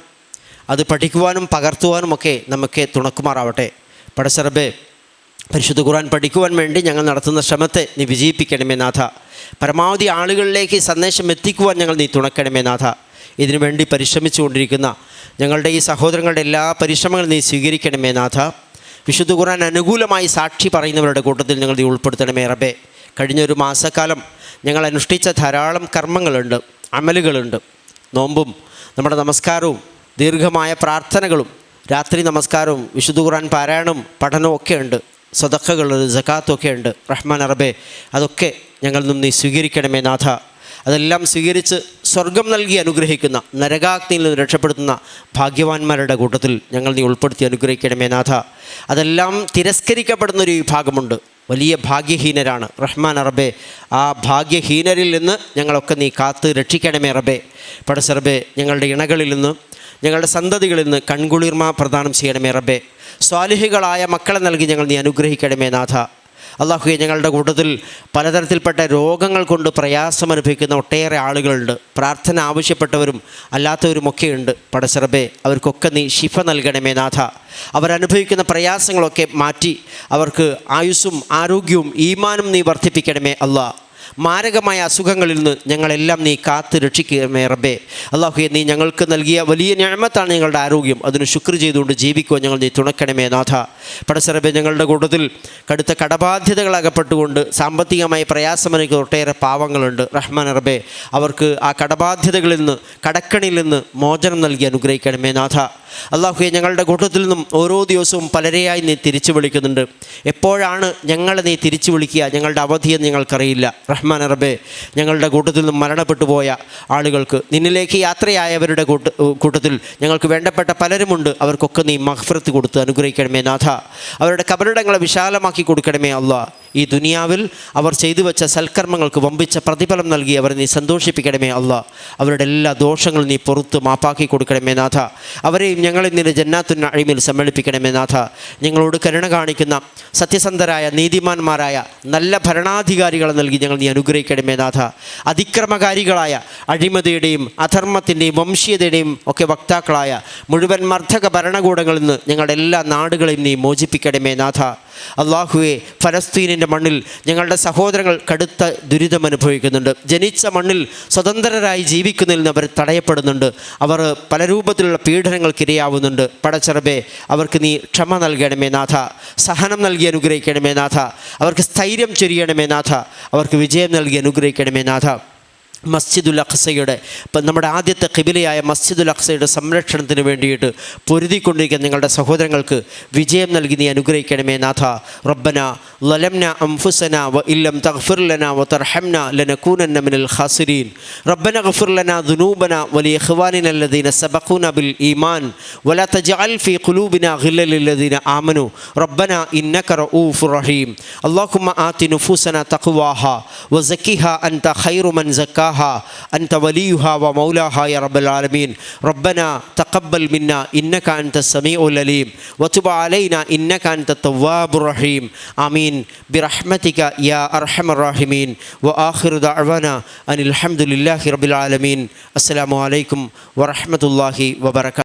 അത് പഠിക്കുവാനും പകർത്തുവാനും ഒക്കെ നമുക്ക് തുണക്കുമാറാവട്ടെ. പടച്ച റബ്ബേ, പരിശുദ്ധ ഖുർആൻ പഠിക്കുവാൻ വേണ്ടി ഞങ്ങൾ നടത്തുന്ന ശ്രമത്തെ നീ വിജയിപ്പിക്കണമേ നാഥ. പരമാവധി ആളുകളിലേക്ക് സന്ദേശം എത്തിക്കുവാൻ ഞങ്ങൾ നീ തുണക്കണമേ നാഥ. ഇതിനുവേണ്ടി പരിശ്രമിച്ചുകൊണ്ടിരിക്കുന്ന ഞങ്ങളുടെ ഈ സഹോദരങ്ങളുടെ എല്ലാ പരിശ്രമങ്ങളും നീ സ്വീകരിക്കണമേ നാഥ. വിശുദ്ധ ഖുർആൻ അനുകൂലമായി സാക്ഷി പറയുന്നവരുടെ കൂട്ടത്തിൽ ഞങ്ങൾ നീ ഉൾപ്പെടുത്തണമേ റബ്ബേ. കഴിഞ്ഞൊരു മാസക്കാലം ഞങ്ങൾ അനുഷ്ഠിച്ച ധാരാളം കർമ്മങ്ങളുണ്ട്, അമലുകളുണ്ട്. നോമ്പും നമ്മുടെ നമസ്കാരവും ദീർഘമായ പ്രാർത്ഥനകളും രാത്രി നമസ്കാരവും വിശുദ്ധ ഖുർആൻ പാരായണവും പഠനവും ഒക്കെ ഉണ്ട്. സദഖകളുണ്ട്, സകാത്തൊക്കെ ഉണ്ട്. റഹ്മാൻ റബ്ബേ, അതൊക്കെ ഞങ്ങളിൽ നിന്നും നീ സ്വീകരിക്കണമേ നാഥ. അതെല്ലാം സ്വീകരിച്ച് സ്വർഗം നൽകി അനുഗ്രഹിക്കുന്ന, നരകാഗ്നിയിൽ നിന്ന് രക്ഷപ്പെടുത്തുന്ന ഭാഗ്യവാന്മാരുടെ കൂട്ടത്തിൽ ഞങ്ങൾ നീ ഉൾപ്പെടുത്തി അനുഗ്രഹിക്കണമേ നാഥ. അതെല്ലാം തിരസ്കരിക്കപ്പെടുന്നൊരു വിഭാഗമുണ്ട്, വലിയ ഭാഗ്യഹീനരാണ്. റഹ്മാൻ റബ്ബേ, ആ ഭാഗ്യഹീനരിൽ നിന്ന് ഞങ്ങളൊക്കെ നീ കാത്ത് രക്ഷിക്കണമേ റബ്ബേ. പടച്ച റബ്ബേ, ഞങ്ങളുടെ ഇണകളിൽ നിന്ന്, ഞങ്ങളുടെ സന്തതികളിൽ നിന്ന് കൺകുളിർമ പ്രദാനം ചെയ്യണമേ റബ്ബേ. സ്വാലിഹികളായ മക്കളെ നൽകി ഞങ്ങൾ നീ അനുഗ്രഹിക്കണമേ നാഥ. അള്ളാഹുവേ, ഞങ്ങളുടെ കൂട്ടത്തിൽ പലതരത്തിൽപ്പെട്ട രോഗങ്ങൾ കൊണ്ട് പ്രയാസമനുഭവിക്കുന്ന ഒട്ടേറെ ആളുകളുണ്ട്. പ്രാർത്ഥന ആവശ്യപ്പെട്ടവരും അല്ലാത്തവരുമൊക്കെയുണ്ട്. പടച്ചറബേ, അവർക്കൊക്കെ നീ ശിഫ നൽകണമേ നാഥ. അവരനുഭവിക്കുന്ന പ്രയാസങ്ങളൊക്കെ മാറ്റി അവർക്ക് ആയുസ്സും ആരോഗ്യവും ഈമാനും നീ വർദ്ധിപ്പിക്കണമേ അല്ലാഹ്. മാരകമായ അസുഖങ്ങളിൽ നിന്ന് ഞങ്ങളെല്ലാം നീ കാത്ത് രക്ഷിക്കണമേ റബ്ബേ. അല്ലാഹുവേ, നീ ഞങ്ങൾക്ക് നൽകിയ വലിയ നിഅമത്താണ് ഞങ്ങളുടെ ആരോഗ്യം. അതിന് ശുക്ർ ചെയ്തുകൊണ്ട് ജീവിക്കുവാൻ ഞങ്ങൾ നീ തുണക്കണമേ നാഥ. പടച്ചറബേ, ഞങ്ങളുടെ കൂട്ടത്തിൽ കടുത്ത കടബാധ്യതകളകപ്പെട്ടുകൊണ്ട് സാമ്പത്തികമായി പ്രയാസമനുഭവിക്കുന്ന ഒട്ടേറെ പാവങ്ങളുണ്ട്. റഹ്മാൻ റബ്ബേ, അവർക്ക് ആ കടബാധ്യതകളിൽ നിന്ന്, കടക്കണിയിൽ നിന്ന് മോചനം നൽകി അനുഗ്രഹിക്കണമേ നാഥ. അല്ലാഹുവേ, ഞങ്ങളുടെ കൂട്ടത്തിൽ നിന്നും ഓരോ ദിവസവും പലരെയായി നീ തിരിച്ചു വിളിക്കുന്നുണ്ട്. എപ്പോഴാണ് ഞങ്ങളെ നീ തിരിച്ചു വിളിക്കുക, ഞങ്ങളുടെ അവധിയെന്ന് ഞങ്ങൾക്കറിയില്ല. റഹ്മാൻ റബ്ബേ, ഞങ്ങളുടെ കൂട്ടത്തിൽ നിന്നും മരണപ്പെട്ടു പോയ ആളുകൾക്ക്, നിന്നിലേക്ക് യാത്രയായവരുടെ കൂട്ടത്തിൽ ഞങ്ങൾക്ക് വേണ്ടപ്പെട്ട പലരുമുണ്ട്. അവർക്കൊക്കെ നീ മഗ്ഫിറത്ത് കൊടുത്ത് അനുഗ്രഹിക്കണമേ നാഥ. അവരുടെ കബറിടങ്ങളെ വിശാലമാക്കി കൊടുക്കണമേ അല്ലാഹ്. ഈ ദുനിയാവിൽ അവർ ചെയ്തു വെച്ച സൽക്കർമ്മങ്ങൾക്ക് വമ്പിച്ച പ്രതിഫലം നൽകി അവരെ നീ സന്തോഷിപ്പിക്കണമേ അല്ലാഹ്. അവരുടെ എല്ലാ ദോഷങ്ങളും നീ പുറത്ത് മാപ്പാക്കി കൊടുക്കണമേ നാഥ. അവരെയും ഞങ്ങളിൽ നിന്റെ ജന്നാത്തുൻ നഈമിൽ സമ്മേളിപ്പിക്കണമേ നാഥ. ഞങ്ങളോട് കരുണ കാണിക്കുന്ന സത്യസന്ധരായ നീതിമാന്മാരായ നല്ല ഭരണാധികാരികളെ നൽകി ഞങ്ങൾ നീ അനുഗ്രഹിക്കണമേ നാഥ. അതിക്രമകാരികളായ അഴിമതിയുടെയും അധർമ്മത്തിൻ്റെയും വംശീയതയുടെയും ഒക്കെ വക്താക്കളായ മുഴുവൻ മർദ്ദക ഭരണകൂടങ്ങളിൽ നിന്ന് ഞങ്ങളുടെ എല്ലാ നാടുകളെയും നീ മോചിപ്പിക്കണമേ നാഥ. അല്ലാഹുവേ, ഫലസ്തീനിൻ്റെ മണ്ണിൽ ഞങ്ങളുടെ സഹോദരങ്ങൾ കടുത്ത ദുരിതം അനുഭവിക്കുന്നുണ്ട്. ജനിച്ച മണ്ണിൽ സ്വതന്ത്രരായി ജീവിക്കുന്നതിൽ നിന്ന് അവർ തടയപ്പെടുന്നുണ്ട്. അവർ പല രൂപത്തിലുള്ള പീഡനങ്ങൾക്കിരയാവുന്നുണ്ട്. പടച്ചറബേ, അവർക്ക് നീ ക്ഷമ നൽകണമേ നാഥ. സഹനം നൽകി അനുഗ്രഹിക്കണമേ നാഥ. അവർക്ക് സ്ഥൈര്യം ചൊരിയണമേ നാഥ. അവർക്ക് വിജയം നൽകി അനുഗ്രഹിക്കണമേ നാഥ. മസ്ജിദുൽ അഖ്സയുടെ, ഇപ്പം നമ്മുടെ ആദ്യത്തെ ഖിബിലയായ മസ്ജിദുൽ അഖ്സയുടെ സംരക്ഷണത്തിന് വേണ്ടിയിട്ട് പൊരുതിക്കൊണ്ടിരിക്കുന്ന നിങ്ങളുടെ സഹോദരങ്ങൾക്ക് വിജയം നൽകി നീ അനുഗ്രഹിക്കണമേ നാഥ. റബ്ബന ലലംന അൻഫുസന വ ഇല്ലം തഗ്ഫിർ ലനാ വ തർഹംന ലനകൂനന്ന മിനൽ ഖാസിരീൻ. റബ്ബന ഗ്ഫിർ ലനാ ദുനൂബന വലിഇഖ്വാനിന അല്ലദീന സബഖൂന ബിൽ ഈമാൻ വലാ തജ്അൽ ഫീ ഖുലൂബിനാ ഗില്ലൽ ലില്ലദീന ആമനു റബ്ബന ഇന്നക റഊഫുർ റഹീം. അല്ലാഹുമ്മ ആതി നുഫൂസന തഖ്വാഹാ വ സക്കിഹാ അൻത ഖൈറു മൻ സക്കാ أنت وليها ومولاها يا رب العالمين. ربنا تقبل منا إنك أنت السميع العليم وتب علينا إنك أنت التواب الرحيم. آمين برحمتك يا أرحم الراحمين. وآخر دعوانا أن الحمد لله رب العالمين. السلام عليكم ورحمة الله وبركاته.